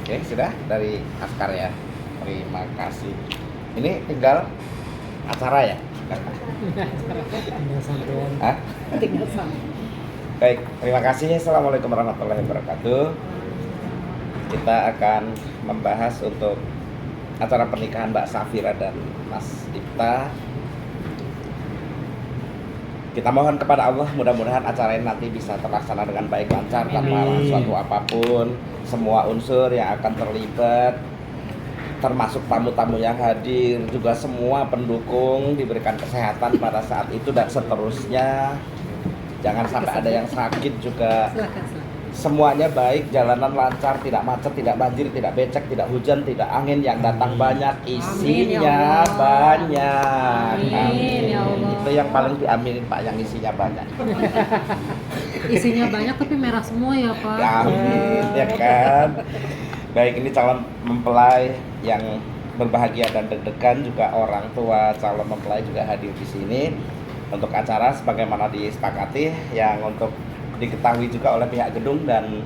Oke, sudah dari Askar ya. Terima kasih. Ini tinggal acara ya? Tinggal sampean. Hah? Tinggal sampean. Baik, terima kasih. Assalamualaikum warahmatullahi wabarakatuh. Kita akan membahas untuk acara pernikahan Mbak Safira dan Mas Dipta. Kita mohon kepada Allah mudah-mudahan acara ini nanti bisa terlaksana dengan baik, lancar, tanpa suatu apapun. Semua unsur yang akan terlibat, termasuk tamu-tamu yang hadir, juga semua pendukung diberikan kesehatan pada saat itu dan seterusnya. Jangan sampai ada yang sakit juga. Silakan. Semuanya baik, jalanan lancar, tidak macet, tidak banjir, tidak becek, tidak hujan, tidak angin, yang datang banyak, isinya banyak. Amin, ya Allah. Itu yang paling diaminin Pak, yang isinya banyak. Isinya banyak tapi merah semua ya Pak. Amin, ya kan. Baik, ini calon mempelai yang berbahagia dan deg-degan, juga orang tua calon mempelai juga hadir di sini untuk acara sebagaimana disepakati, yang untuk diketahui juga oleh pihak gedung dan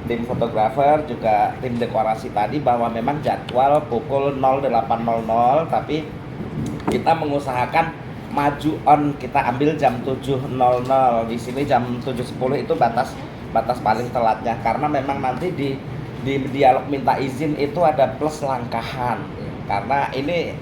tim fotografer, juga tim dekorasi tadi, bahwa memang jadwal pukul 08.00, tapi kita mengusahakan maju on, kita ambil jam 7.00. Di sini jam 7.10 itu batas paling telatnya, karena memang nanti di dialog minta izin itu ada plus langkahan, karena ini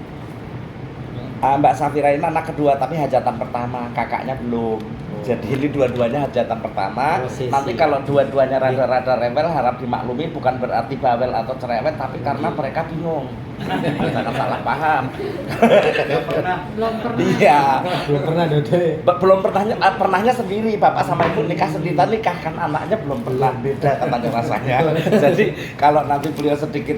Mbak Safira ini anak kedua tapi hajatan pertama, kakaknya belum. Jadi ini dua-duanya hajatan pertama. Prosesi. Nanti kalau dua-duanya rada-rada rewel harap dimaklumi, bukan berarti bawel atau cerewet, tapi karena mereka bingung. Jangan salah paham. Belum pernah. Iya. Belum pernah Dode. Belum pernahnya sendiri, bapak sama ibu nikah sendiri, nikah kan anaknya belum pernah, beda katanya rasanya. Jadi kalau nanti beliau sedikit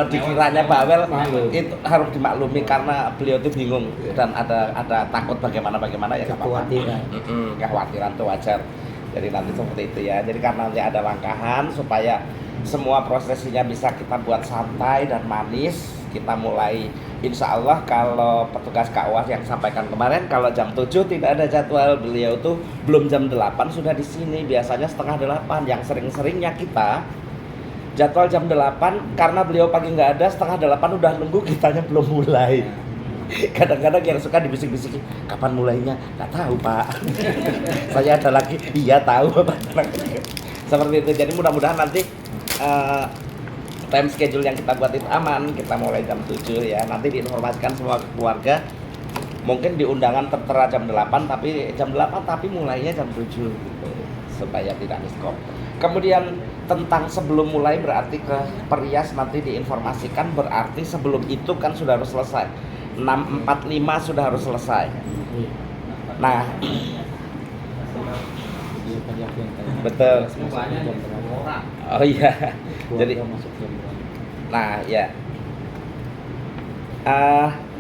dikiranya bawel, itu harus dimaklumi karena beliau itu bingung dan ada takut bagaimana ya, Kekhawatiran. Kekhawatiran itu wajar. Jadi nanti seperti itu ya. Jadi karena nanti ada langkahan supaya semua prosesinya bisa kita buat santai dan manis. Kita mulai, insya Allah kalau petugas KUA yang sampaikan kemarin, kalau jam 7 tidak ada jadwal, beliau tuh belum jam 8 sudah di sini, biasanya setengah 8. Yang sering-seringnya kita jadwal jam 8, karena beliau pagi nggak ada, setengah 8 udah nunggu, kitanya belum mulai. Kadang-kadang yang suka dibisik-bisik, kapan mulainya? Nggak tahu Pak. Saya ada lagi, iya tahu Pak. Seperti itu. Jadi mudah-mudahan nanti time schedule yang kita buat itu aman. Kita mulai jam 7 ya. Nanti diinformasikan semua keluarga. Mungkin di undangan tertera jam 8, tapi mulainya jam 7 gitu, supaya tidak miskom. Kemudian tentang sebelum mulai, berarti ke perias nanti diinformasikan, berarti sebelum itu kan sudah harus selesai. 6.45 sudah harus selesai. Nah, betul. Oh iya. Jadi, nah ya.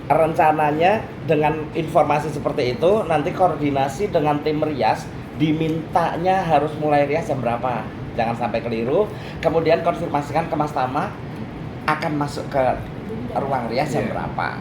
Rencananya dengan informasi seperti itu, nanti koordinasi dengan tim rias, dimintanya harus mulai rias jam berapa, jangan sampai keliru. Kemudian konfirmasikan ke Mas Tama akan masuk ke ruang rias jam berapa.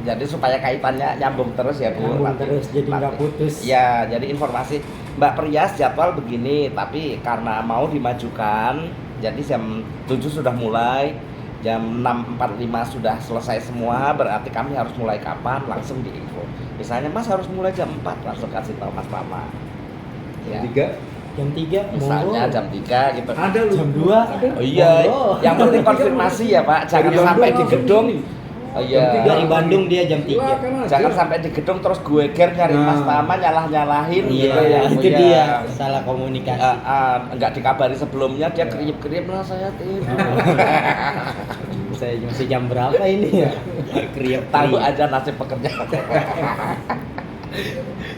Jadi supaya kaitannya nyambung terus ya Bu. Terus jadi nggak putus. Ya, jadi informasi Mbak Perias jadwal begini, tapi karena mau dimajukan, jadi jam 7 sudah mulai, jam 6.45 sudah selesai semua, berarti kami harus mulai kapan, langsung diinfo. Misalnya Mas harus mulai jam 4, langsung kasih tahu Mas Tama. Ya. Jam 3 Misalnya jam 3 gitu. Ada lu. Jam 2 ada. Oh iya, yang penting konfirmasi ya Pak, jangan sampai di gedung. Oh iya. Dari Bandung dia jam 3. Jangan sampai di gedung terus gue ger nyari Mas Tama, nyalah-nyalahin Iya, gitu ya. itu dia salah komunikasi. Enggak dikabari sebelumnya, dia kriip-kriip lah saya tidur. Saya masih jam berapa ini ya? Kriep Tahu aja nasib pekerja.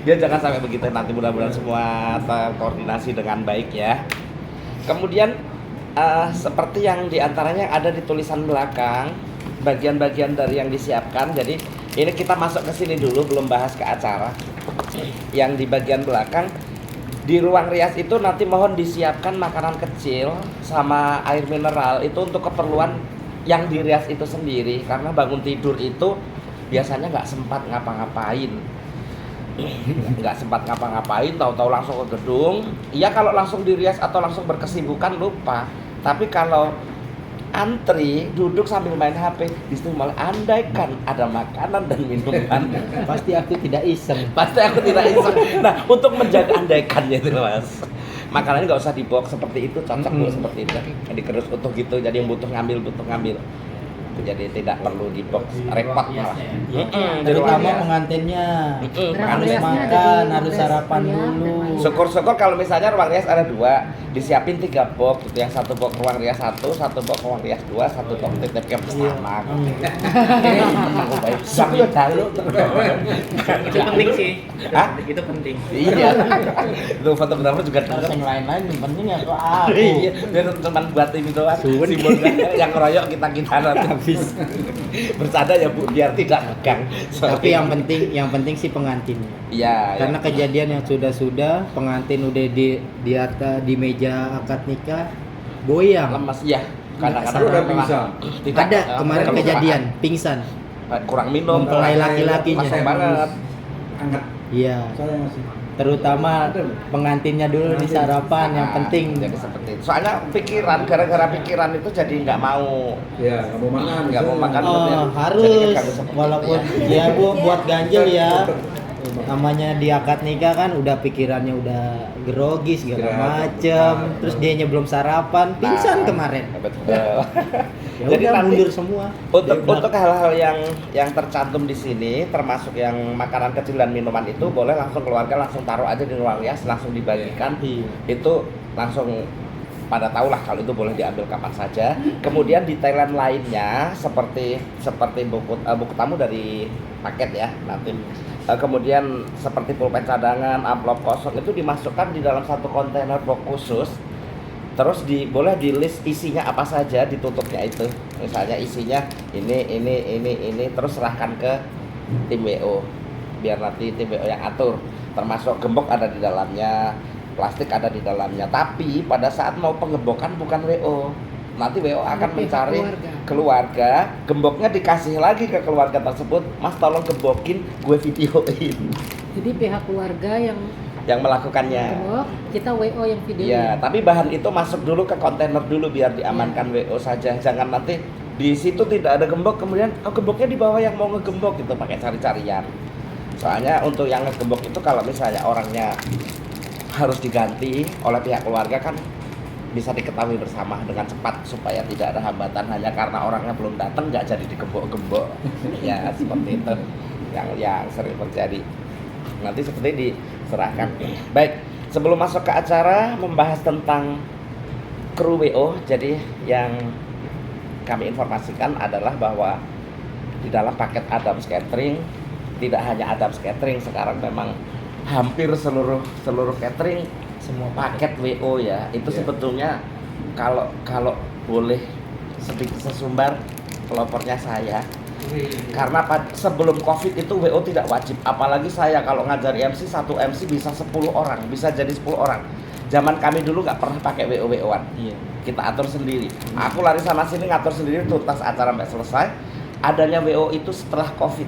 Dia jangan sampai begitu, nanti mudah-mudahan semua terkoordinasi dengan baik ya. Kemudian seperti yang diantaranya ada di tulisan belakang, bagian-bagian dari yang disiapkan. Jadi ini kita masuk ke sini dulu, belum bahas ke acara. Yang di bagian belakang, di ruang rias itu nanti mohon disiapkan makanan kecil sama air mineral, itu untuk keperluan yang di rias itu sendiri, karena bangun tidur itu biasanya nggak sempat ngapa-ngapain. Tahu-tahu langsung ke gedung. Iya, kalau langsung dirias atau langsung berkesibukan lupa. Tapi kalau antri, duduk sambil main HP, di situ malah andaikan ada makanan dan minuman. Pasti aku tidak iseng. Pasti aku tidak iseng. Nah, untuk menjaga andaikannya itu Mas. Makanannya nggak usah dibox seperti itu, cocok Bu seperti itu. Dikerus utuh gitu, jadi yang butuh ngambil. Jadi tidak perlu dibox, repot malah. Terutama pengantinnya harus makan, harus sarapan dulu. Syukur-syukur kalau misalnya ruang rias ada 2, disiapin 3 box gitu, yang 1 box ruang rias 1 box ruang rias 2, 1 box titip ke bersama. Sampai tahu. Itu penting sih. Hah? Itu penting. Iya. Itu fotografer juga Terus dengar. yang lain-lain yang penting ya kok aku. Iya, dia teman buat ini doang. Simbol yang keroyok kita nanti habis. Bercanda ya Bu, biar tidak megang. Tapi yang penting sih pengantinnya. Iya. Karena kejadian yang sudah pengantin udah di atas di meja akad nikah goyang. lemas ya. Kadang-kadang Udah memang tidak Ada kemarin kejadian pingsan. kurang minum. Mempelai laki-lakinya. Masuk banget. Angkat Iya. saya masih. Terutama pengantinnya dulu di sarapan yang penting. Jadi seperti itu. Soalnya gara-gara pikiran itu jadi nggak mau Ya, nggak mau makan. nggak mau makan. Oh, Jadi harus keganggu seperti walaupun itu ya. ya Bu buat ganjel ya. Namanya di akad nikah kan udah pikirannya udah grogi segala Istirahat. macem. Terus dianya belum sarapan, pingsan Nah, kemarin. Betul. Ya Jadi udah nanti mundur semua. untuk hal-hal yang tercantum di sini, termasuk yang makanan kecil dan minuman itu boleh langsung keluarga langsung taruh aja di ruang rias, langsung dibagikan. Iya. Itu langsung pada tahu lah kalau itu boleh diambil kapan saja. Kemudian detailan lainnya seperti buku tamu dari paket ya nanti. Kemudian seperti pulpen cadangan, amplop kosong itu dimasukkan di dalam satu kontainer box khusus. Terus boleh di list isinya apa saja, ditutupnya itu. Misalnya isinya ini terus serahkan ke tim WO. Biar nanti tim WO yang atur. Termasuk gembok ada di dalamnya, plastik ada di dalamnya. Tapi pada saat mau penggembokan bukan WO. Nanti WO akan Pihak mencari keluarga, gemboknya dikasih lagi ke keluarga tersebut. Mas tolong gembokin, gue videoin. Jadi pihak keluarga yang Melakukannya. gembok, kita WO yang video. Iya, tapi bahan itu masuk dulu ke kontainer dulu biar diamankan WO saja. Jangan nanti di situ tidak ada gembok, kemudian gemboknya di bawah yang mau ngegembok gitu, pakai cari-carian. Soalnya untuk yang ngegembok itu kalau misalnya orangnya harus diganti oleh pihak keluarga kan bisa diketahui bersama dengan cepat supaya tidak ada hambatan hanya karena orangnya belum datang nggak jadi digembok-gembok. Ya seperti itu yang sering terjadi. Nanti seperti diserahkan. Baik, sebelum masuk ke acara membahas tentang kru WO, jadi yang kami informasikan adalah bahwa di dalam paket Adams Catering tidak hanya Adams Catering, sekarang memang hampir seluruh catering semua paket WO ya. Itu sebetulnya kalau boleh sedikit sesumbar pelopornya saya. Karena sebelum Covid itu WO tidak wajib. Apalagi saya kalau ngajari MC, satu MC bisa 10 orang, bisa jadi 10 orang. Zaman kami dulu nggak pernah pakai WO-WO-an. Iya. Kita atur sendiri. Aku lari sana sini ngatur sendiri tuntas acara sampai selesai. Adanya WO itu setelah Covid.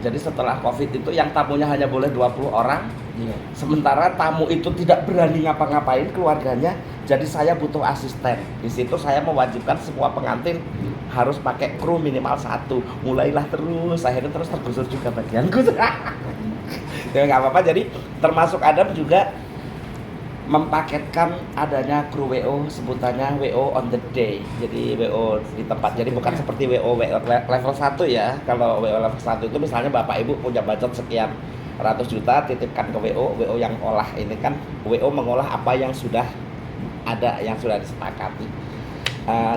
Jadi setelah Covid itu yang tamunya hanya boleh 20 orang. Iya. Sementara tamu itu tidak berani ngapa-ngapain keluarganya, jadi saya butuh asisten. Di situ saya mewajibkan semua pengantin harus pakai kru minimal 1. Mulailah terus, akhirnya terus tergusur juga bagianku. Ya nggak apa-apa. Jadi termasuk Adam juga mempaketkan adanya kru WO, sebutannya WO on the day. Jadi WO di tempat. Jadi bukan seperti WO level 1 ya. Kalau WO level 1 itu misalnya Bapak Ibu punya budget sekian ratus juta, titipkan ke WO yang olah. Ini kan WO mengolah apa yang sudah ada, yang sudah disepakati.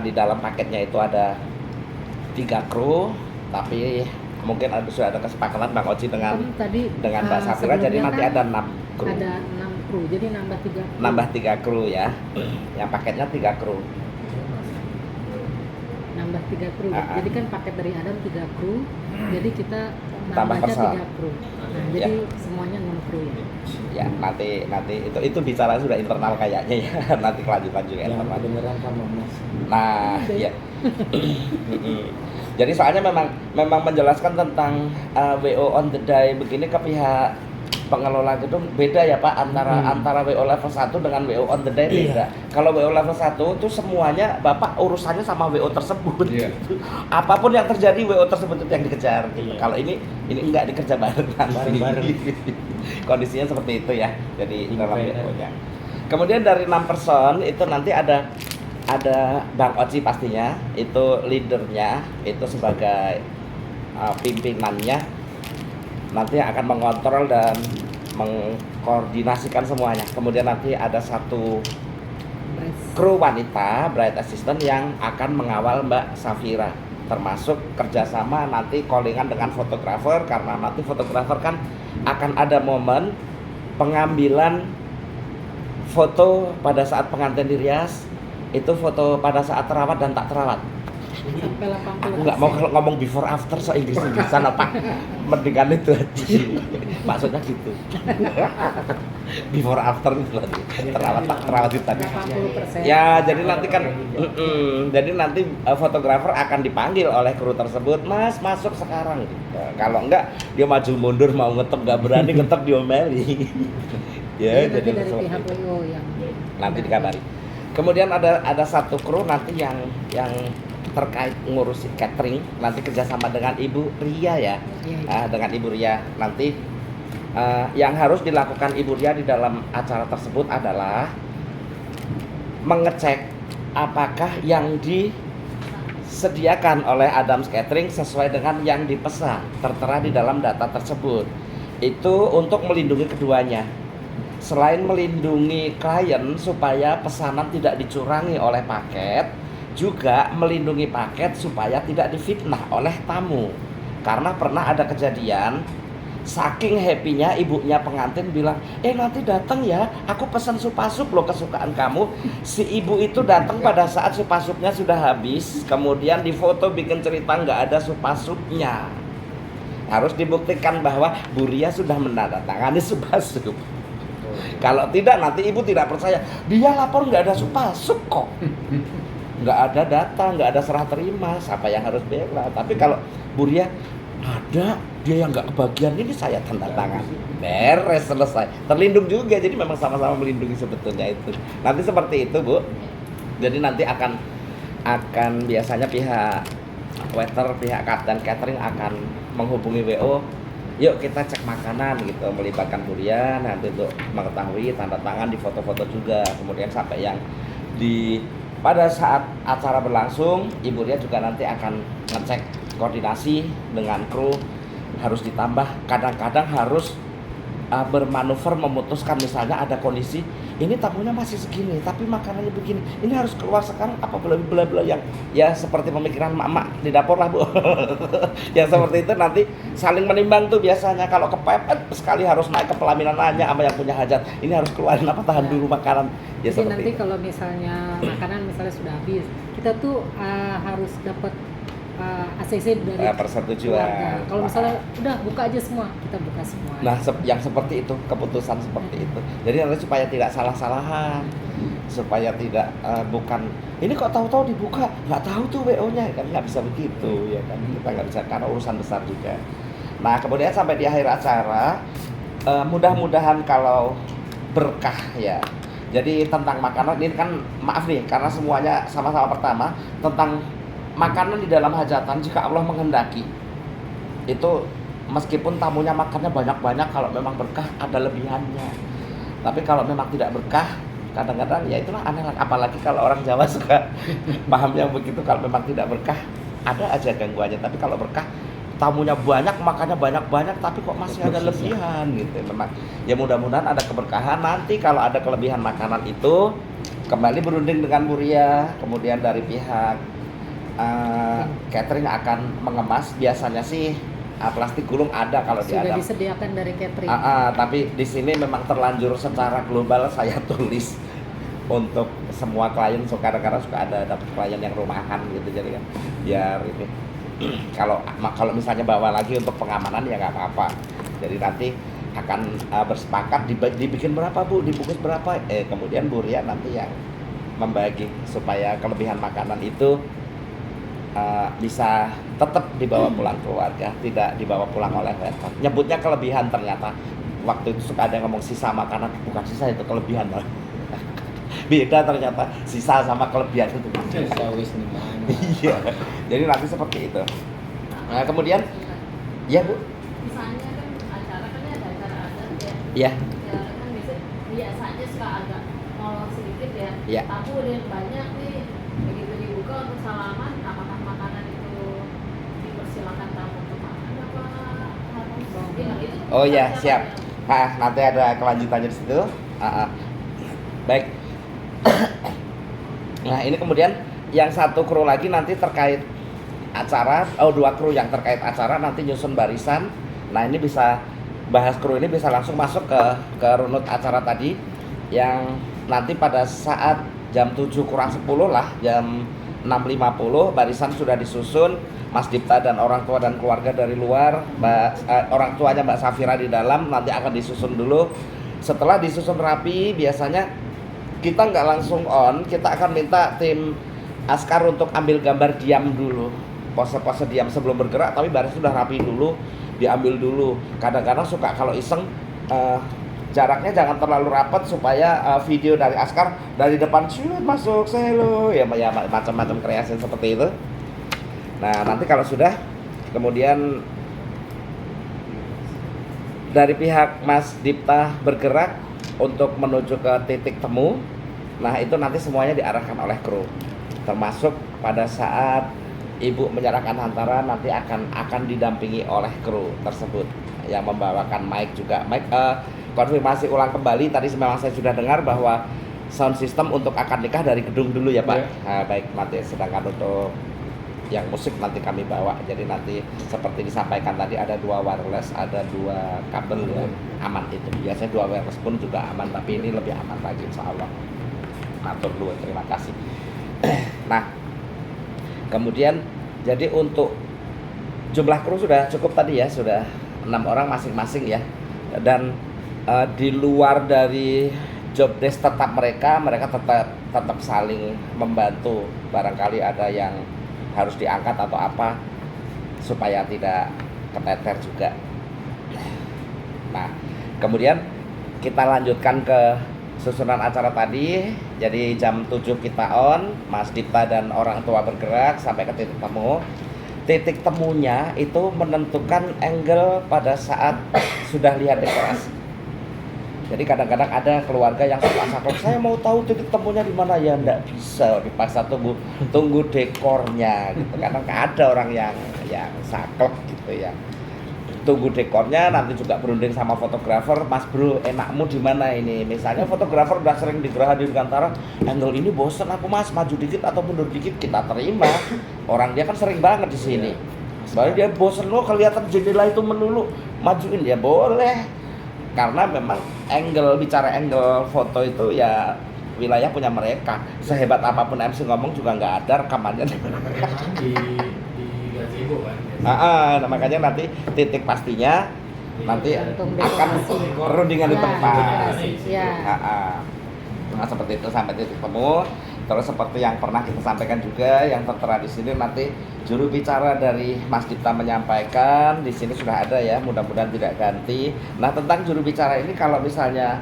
Di dalam paketnya itu ada 3 kru, tapi mungkin sudah ada kesepakatan Bang Oji dengan tadi Mbak Safira, jadi nanti kan ada 6 kru. Ada 6 kru, jadi nambah 3 kru. Nambah 3 kru ya. Yang paketnya 3 kru. Nambah 3 kru. Jadi kan paket dari Adam 3 kru, jadi kita Tambah nambahnya personal. 3 kru. Nah, jadi semuanya 6 kru ya. Ya, nanti itu bicara sudah internal kayaknya ya. Nanti kelanjutan juga Yang internal. kedengeran sama Mas. Nah, ya. Jadi soalnya memang menjelaskan tentang WO on the day begini ke pihak pengelola gedung beda ya Pak antara WO level 1 dengan WO on the day beda. Kalau WO level 1 itu semuanya Bapak urusannya sama WO tersebut. Apapun yang terjadi WO tersebut itu yang dikejar gitu. Kalau ini enggak dikerja bareng-bareng. Kondisinya seperti itu ya. Jadi dalam WO-nya. Kemudian dari 6 person itu nanti ada Bang Oci pastinya, itu leadernya, itu sebagai pimpinannya, nanti akan mengontrol dan mengkoordinasikan semuanya. Kemudian nanti ada satu kru wanita, bride assistant yang akan mengawal Mbak Safira, termasuk kerjasama nanti callingan dengan fotografer, karena nanti fotografer kan akan ada momen pengambilan foto pada saat pengantin dirias, itu foto pada saat terawat dan tak terawat. Sampai 80%. Aku nggak mau kalau ngomong before after so Inggris-Inggrisan apa, mendingan itu aja. Maksudnya gitu. Before after itu tadi, terawat tak terawat itu tadi. 80%. Ya, jadi nanti kan, jadi nanti fotografer akan dipanggil oleh kru tersebut, Mas masuk sekarang. Gitu. Kalau enggak dia maju mundur mau ngetep nggak berani ngetep diomeli. Ya, Jadi jadi dari seperti pihak itu. WO yang Nanti dikabari. Kemudian ada satu kru nanti yang terkait ngurusin catering, nanti kerjasama dengan Ibu Ria ya. Iya. Dengan Ibu Ria nanti yang harus dilakukan Ibu Ria di dalam acara tersebut adalah mengecek apakah yang disediakan oleh Adams Catering sesuai dengan yang dipesan, tertera di dalam data tersebut. Itu untuk melindungi keduanya. Selain melindungi klien supaya pesanan tidak dicurangi oleh paket, juga melindungi paket supaya tidak difitnah oleh tamu. Karena pernah ada kejadian, saking happy-nya ibunya pengantin bilang, nanti datang ya, aku pesan supasup loh kesukaan kamu. Si ibu itu datang pada saat supasupnya sudah habis, kemudian difoto bikin cerita nggak ada supasupnya. Harus dibuktikan bahwa Bu Ria sudah menandatangani supasup. Kalau tidak nanti ibu tidak percaya, dia lapor nggak ada supasup kok, nggak ada data, nggak ada serah terima, siapa yang harus bela. Tapi kalau Bu Ria ada, dia yang nggak kebagian ini saya tanda tangan, beres, selesai, terlindung juga. Jadi memang sama-sama melindungi sebetulnya itu. Nanti seperti itu Bu. Jadi nanti akan biasanya pihak waiter, pihak kapten catering akan menghubungi WO. Yuk kita cek makanan gitu, melibatkan Bu Ria nanti untuk mengetahui tanda tangan, di foto-foto juga. Kemudian sampai yang pada saat acara berlangsung, Ibu Ria juga nanti akan ngecek koordinasi dengan kru, harus ditambah, kadang-kadang harus bermanuver memutuskan, misalnya ada kondisi ini tamunya masih segini tapi makanannya begini, ini harus keluar sekarang apa bla yang ya seperti pemikiran mak-mak di dapur lah Bu. Yang seperti itu nanti saling menimbang tuh biasanya. Kalau kepepet sekali harus naik ke pelaminan nanya sama yang punya hajat, ini harus keluarin apa, tahan dulu makanan ya. Jadi seperti nanti itu. kalau misalnya makanan misalnya sudah habis, kita tuh harus dapat ACC dari Persetujuan. keluarga. Kalau misalnya udah buka aja semua, kita buka semua. Nah, yang seperti itu, keputusan seperti itu. Jadi nanti supaya tidak salah-salahan, supaya tidak bukan ini kok tahu-tahu dibuka, nggak tahu tuh WO-nya, kan nggak bisa begitu ya kan, kita nggak bisa, karena urusan besar juga. Nah, kemudian sampai di akhir acara, mudah-mudahan kalau berkah ya. Jadi tentang makanan ini kan maaf nih, karena semuanya sama-sama pertama tentang makanan di dalam hajatan, jika Allah menghendaki itu meskipun tamunya makannya banyak-banyak, kalau memang berkah ada lebihannya. Tapi kalau memang tidak berkah, kadang-kadang ya itulah aneh. Apalagi kalau orang Jawa suka paham yang begitu, kalau memang tidak berkah ada aja gangguannya. Tapi kalau berkah, tamunya banyak, makannya banyak-banyak, tapi kok masih ada lebihan gitu. Memang ya mudah-mudahan ada keberkahan. Nanti kalau ada kelebihan makanan itu kembali berunding dengan Bu Ria, kemudian dari pihak catering akan mengemas. Biasanya sih plastik gulung ada kalau di sudah Adam. disediakan dari catering. Tapi di sini memang terlanjur secara global saya tulis untuk semua klien. So kadang-kadang suka ada dapat klien yang rumahan gitu, jadi kan biar ini kalau misalnya bawa lagi untuk pengamanan ya nggak apa-apa. Jadi nanti akan bersepakat dibikin berapa Bu, dibungkus berapa, kemudian Bu Ria nanti yang membagi supaya kelebihan makanan itu bisa tetap dibawa pulang keluarga, tidak dibawa pulang oleh waiter. Nyebutnya kelebihan, ternyata waktu itu suka ada yang ngomong sisa makanan, bukan sisa itu kelebihan lah. Beda ternyata sisa sama kelebihan itu. Sawis nih mana? Iya. Jadi nanti seperti itu. Nah, kemudian ya Bu. Misalnya kan acara kan ada acara adat ya. Ya. Ya kan biasanya suka agak molor sedikit ya. Ya. Tamu udah yang banyak nih. Begitu dibuka untuk salaman, apakah makanan itu dipersilakan tamu untuk makan apa harus? Ya, itu Oh ya, acara siap. ya. Nanti ada kelanjutannya di situ. Baik. Nah, ini kemudian yang satu kru lagi nanti terkait acara, dua kru yang terkait acara nanti nyusun barisan. Nah, ini bisa bahas kru ini bisa langsung masuk ke runut acara tadi yang nanti pada saat jam 7 kurang 10 lah, jam 6.50 barisan sudah disusun. Mas Dipta dan orang tua dan keluarga dari luar, orang tuanya Mbak Safira di dalam nanti akan disusun dulu. Setelah disusun rapi, biasanya kita nggak langsung on, kita akan minta tim askar untuk ambil gambar diam dulu, pose-pose diam sebelum bergerak, tapi baris sudah rapi dulu, diambil dulu. Kadang-kadang suka kalau iseng, jaraknya jangan terlalu rapat supaya video dari askar dari depan shoot masuk selo, ya macam-macam kreasi seperti itu. Nah, nanti kalau sudah, kemudian dari pihak Mas Dipta bergerak untuk menuju ke titik temu. Nah, itu nanti semuanya diarahkan oleh kru. Termasuk pada saat Ibu menyerahkan hantaran nanti akan didampingi oleh kru tersebut yang membawakan mic juga. Mic konfirmasi ulang kembali tadi memang saya sudah dengar bahwa sound system untuk akad nikah dari gedung dulu ya, Pak. Ya. Nah, baik, nanti sedangkan untuk yang musik nanti kami bawa. Jadi nanti seperti disampaikan tadi ada 2 wireless, ada 2 kabel ya, aman itu. Biasanya 2 wireless pun juga aman, tapi ini lebih aman lagi insya Allah. Matur nuwun, terima kasih. Nah, kemudian jadi untuk jumlah kru sudah cukup tadi ya, sudah 6 orang masing-masing ya. Dan di luar dari job desk tetap mereka tetap saling membantu. Barangkali ada yang harus diangkat atau apa supaya tidak keteter juga. Nah, kemudian kita lanjutkan ke susunan acara tadi. Jadi jam 7 kita on, Mas Dipta dan orang tua bergerak sampai ke titik temu. Titik temunya itu menentukan angle pada saat sudah lihat dekorasi. Jadi kadang-kadang ada keluarga yang suka saklek, saya mau tahu titik temunya di mana, ya enggak bisa, dipaksa tunggu dekornya gitu. Kadang ada orang yang saklek gitu ya. Tunggu dekornya, nanti juga berunding sama fotografer, Mas Bro, enakmu di mana ini? Misalnya fotografer udah sering di Geraha Dirgantara, angle ini bosen aku Mas, maju dikit atau mundur dikit, kita terima. Orang dia kan sering banget di sini. Soalnya dia bosen, lo kelihatan jendela itu melulu, majuin ya boleh. Karena memang bicara angle foto itu ya wilayah punya mereka. Sehebat apapun MC ngomong juga nggak ada rekamannya. di gazebo kan. Nah, makanya nanti titik pastinya nanti Untuk akan dekorasi. perundingan di Ya, tempat. dekorasi, ya. Nah, seperti itu sampai titik temu. Terus seperti yang pernah kita sampaikan juga, yang tertera di sini nanti juru bicara dari Mas Dipta menyampaikan. Di sini sudah ada ya, mudah-mudahan tidak ganti. Nah, tentang juru bicara ini kalau misalnya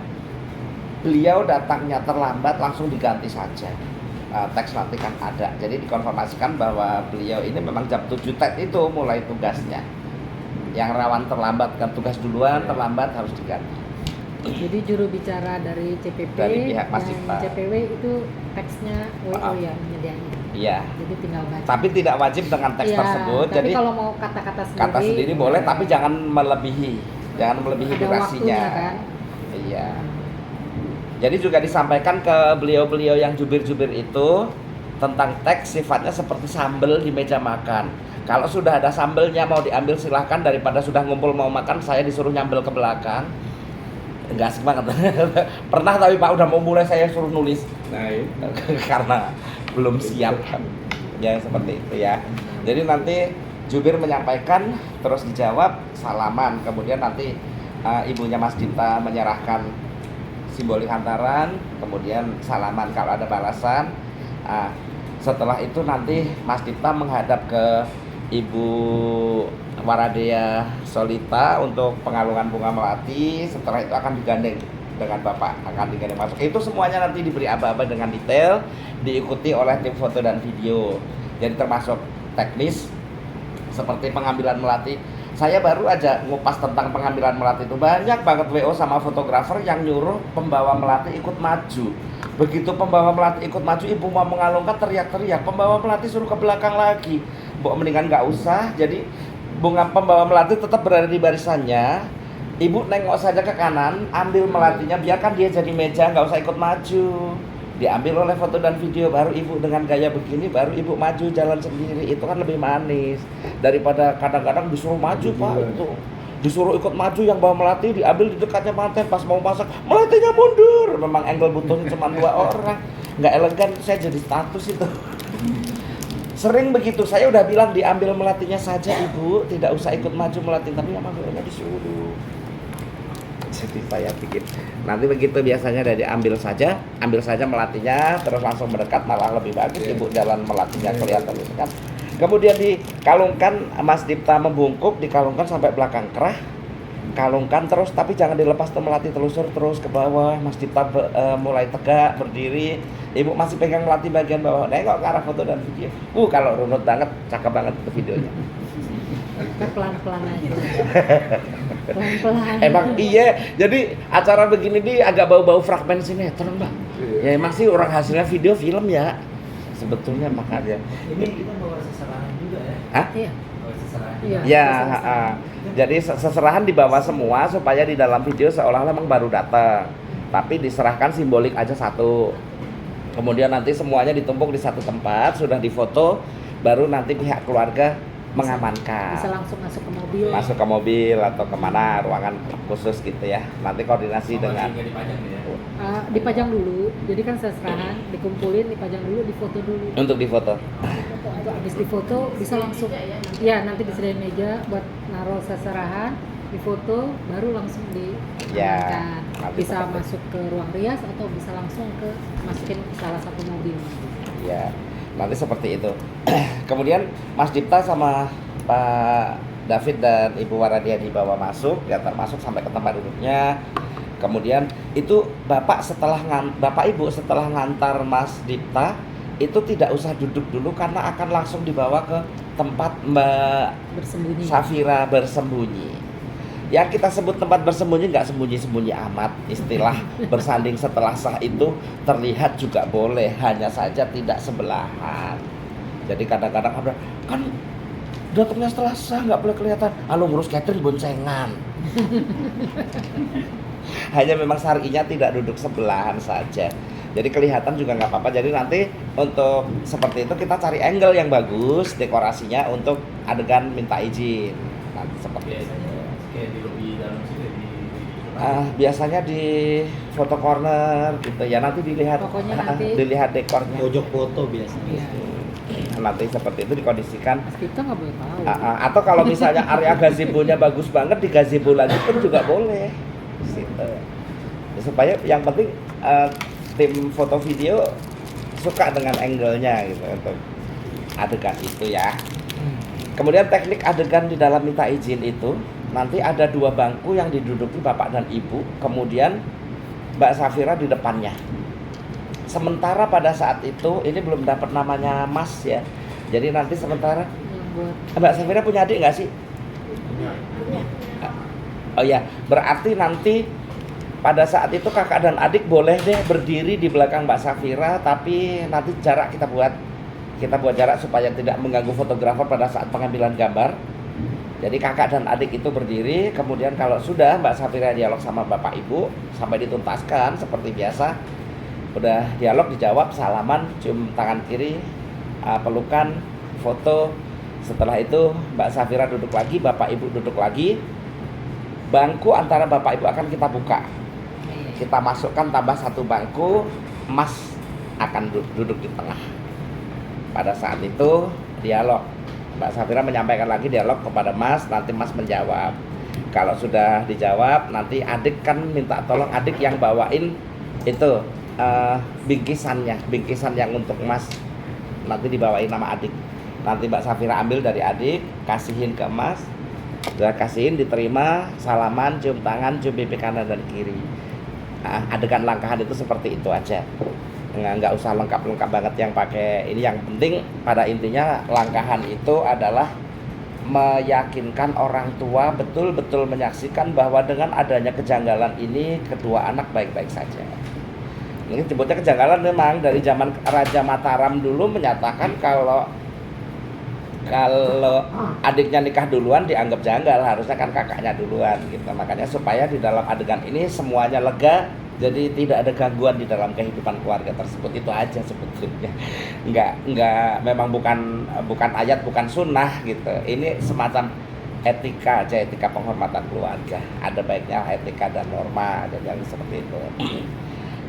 beliau datangnya terlambat langsung diganti saja. Teks nanti kan ada. Jadi dikonfirmasikan bahwa beliau ini memang jam 7 teks itu mulai tugasnya. Yang rawan terlambat kan tugas duluan, terlambat harus diganti. Jadi juru bicara dari CPP Dari pihak Mas yang Dipta. CPW itu teksnya WO ya menyediakan. Iya. Jadi tinggal baca. Tapi tidak wajib dengan teks Iya, tersebut. tapi Jadi kalau mau kata-kata sendiri, kata sendiri boleh, tapi jangan melebihi ada durasinya. waktunya, kan? Iya. Jadi juga disampaikan ke beliau-beliau yang jubir-jubir itu tentang teks sifatnya seperti sambel di meja makan. Kalau sudah ada sambelnya mau diambil silahkan, daripada sudah ngumpul mau makan saya disuruh nyambel ke belakang. Enggak asik banget. Pernah tapi Pak udah mau mulai saya suruh nulis. Nah, Karena belum siap kan. Ya seperti itu ya. Jadi nanti jubir menyampaikan terus dijawab salaman, kemudian nanti ibunya Mas Dipta menyerahkan simbolik hantaran, kemudian salaman kalau ada balasan. Setelah itu nanti Mas Dipta menghadap ke Ibu Waradea Solita untuk pengalungan bunga melati. Setelah itu akan digandeng dengan Bapak, akan digandeng masuk. Itu semuanya nanti diberi aba-aba dengan detail, diikuti oleh tim foto dan video. Jadi termasuk teknis seperti pengambilan melati. Saya baru aja ngupas tentang pengambilan melati itu, banyak banget WO sama fotografer yang nyuruh pembawa melati ikut maju. Begitu pembawa melati ikut maju, ibu mau mengalungkan teriak-teriak, pembawa melati suruh ke belakang lagi. Bu, mendingan nggak usah. Jadi bunga pembawa melati tetap berada di barisannya. Ibu nengok saja ke kanan, ambil melatinya, biarkan dia jadi meja, nggak usah ikut maju. Diambil oleh foto dan video, baru ibu dengan gaya begini, baru ibu maju jalan sendiri. Itu kan lebih manis daripada kadang-kadang disuruh maju Pak, itu disuruh ikut maju yang bawa melati, diambil di dekatnya manten, pas mau masak melatinya mundur. Memang angle butuhnya cuma 2 orang, nggak elegan. Saya jadi status itu. Sering begitu, saya udah bilang diambil melatinya saja ibu, tidak usah ikut maju melati, tapi sama videonya disuruh. Jadi saya bikin nanti begitu biasanya dari ambil saja melatinya, terus langsung mendekat malah lebih bagus. Ibu jalan melatinya kelihatan kan. Kemudian dikalungkan, Mas Dipta membungkuk, dikalungkan sampai belakang kerah, kalungkan terus, tapi jangan dilepas tuh melati, telusur terus ke bawah. Mas Dipta mulai tegak berdiri, ibu masih pegang melati bagian bawah, nengok ke arah foto dan video. Kalau runut banget, cakep banget itu videonya. Pelan-pelan aja. Pelan-pelan. Emang iya, jadi acara begini nih agak bau-bau fragmen sinetron Mbak. Ya emang sih orang hasilnya video film ya, sebetulnya makanya. Ini kita bawa seserahan juga ya? Hah? Iya. Bawa seserahan. Iya. Ya, jadi seserahan dibawa semua supaya di dalam video seolah-olah memang baru datang, tapi diserahkan simbolik aja satu. Kemudian nanti semuanya ditumpuk di satu tempat, sudah difoto, baru nanti pihak keluarga mengamankan. Bisa langsung masuk ke mobil. Masuk ke mobil atau kemana ruangan khusus gitu ya. Nanti koordinasi dengan Nggak dipajang ya? Dipajang dulu. Jadi kan seserahan dikumpulin, dipajang dulu, difoto dulu. untuk difoto. Untuk habis difoto bisa langsung. Ya, nanti disediain meja buat naruh seserahan, difoto, baru langsung Ya, diamankan. nanti Bisa seperti- masuk ke ruang rias atau bisa langsung masukin ke salah satu mobil. Ya, nanti seperti itu. Kemudian Mas Dipta sama Pak David dan Ibu Waradia dibawa masuk, ya termasuk sampai ke tempat duduknya. Kemudian itu Bapak Ibu setelah ngantar Mas Dipta itu tidak usah duduk dulu karena akan langsung dibawa ke tempat Mbak Bersembunyi. Safira bersembunyi. Yang kita sebut tempat bersembunyi nggak sembunyi-sembunyi amat. Istilah bersanding setelah sah itu terlihat juga boleh, hanya saja tidak sebelahan. Jadi kadang-kadang ada kan datangnya setelah sah nggak boleh kelihatan. Ngurus catering boncengan. Hanya memang syar'inya tidak duduk sebelahan saja. Jadi kelihatan juga nggak apa-apa. Jadi nanti untuk seperti itu kita cari angle yang bagus, dekorasinya untuk adegan minta izin. Nanti seperti itu. Biasanya kayak di lobi dalam situ di Biasanya di foto corner gitu ya, nanti dilihat. Pokoknya nanti- dilihat dekornya. Pojok foto biasanya. Iya. Nanti seperti itu dikondisikan. Mas Dipta nggak boleh tahu. Atau kalau misalnya area gazebo-nya bagus banget, di gazebo lagi pun juga boleh. Situ. Supaya yang penting tim foto video suka dengan angle-nya gitu untuk adegan itu ya. Kemudian teknik adegan di dalam minta izin itu nanti ada 2 bangku yang diduduki bapak dan ibu, kemudian Mbak Safira di depannya. Sementara pada saat itu ini belum dapat namanya Mas ya. Jadi nanti sementara Yang buat Mbak Safira punya adik nggak sih? Oh ya, berarti nanti pada saat itu kakak dan adik boleh deh berdiri di belakang Mbak Safira, tapi nanti jarak kita buat jarak supaya tidak mengganggu fotografer pada saat pengambilan gambar. Jadi kakak dan adik itu berdiri, kemudian kalau sudah Mbak Safira dialog sama Bapak Ibu sampai dituntaskan seperti biasa, udah dialog, dijawab, salaman, cium tangan kiri, pelukan, foto. Setelah itu Mbak Safira duduk lagi, Bapak Ibu duduk lagi. Bangku antara Bapak Ibu akan kita buka. Kita masukkan tambah 1 bangku, Mas akan duduk di tengah. Pada saat itu dialog, Mbak Safira menyampaikan lagi dialog kepada Mas, nanti Mas menjawab. Kalau sudah dijawab, nanti adik kan minta tolong adik yang bawain itu bingkisan yang untuk Mas, nanti dibawain nama adik. Nanti Mbak Safira ambil dari adik, kasihin ke emas. Udah kasihin, diterima, salaman, cium tangan, cium pipi kanan dan kiri. Nah, adegan langkahan itu seperti itu aja. Nggak usah lengkap-lengkap banget yang pakai ini. Yang penting pada intinya langkahan itu adalah meyakinkan orang tua betul-betul menyaksikan bahwa dengan adanya kejanggalan ini kedua anak baik-baik saja. Ini sebutnya kejanggalan memang dari zaman Raja Mataram dulu menyatakan kalau adiknya nikah duluan dianggap janggal, harusnya kan kakaknya duluan gitu. Makanya supaya di dalam adegan ini semuanya lega, jadi tidak ada gangguan di dalam kehidupan keluarga tersebut. Itu aja sebetulnya. Enggak memang bukan ayat, bukan sunnah gitu. Ini semacam etika aja, etika penghormatan keluarga. Ada baiknya etika dan norma dan yang seperti itu.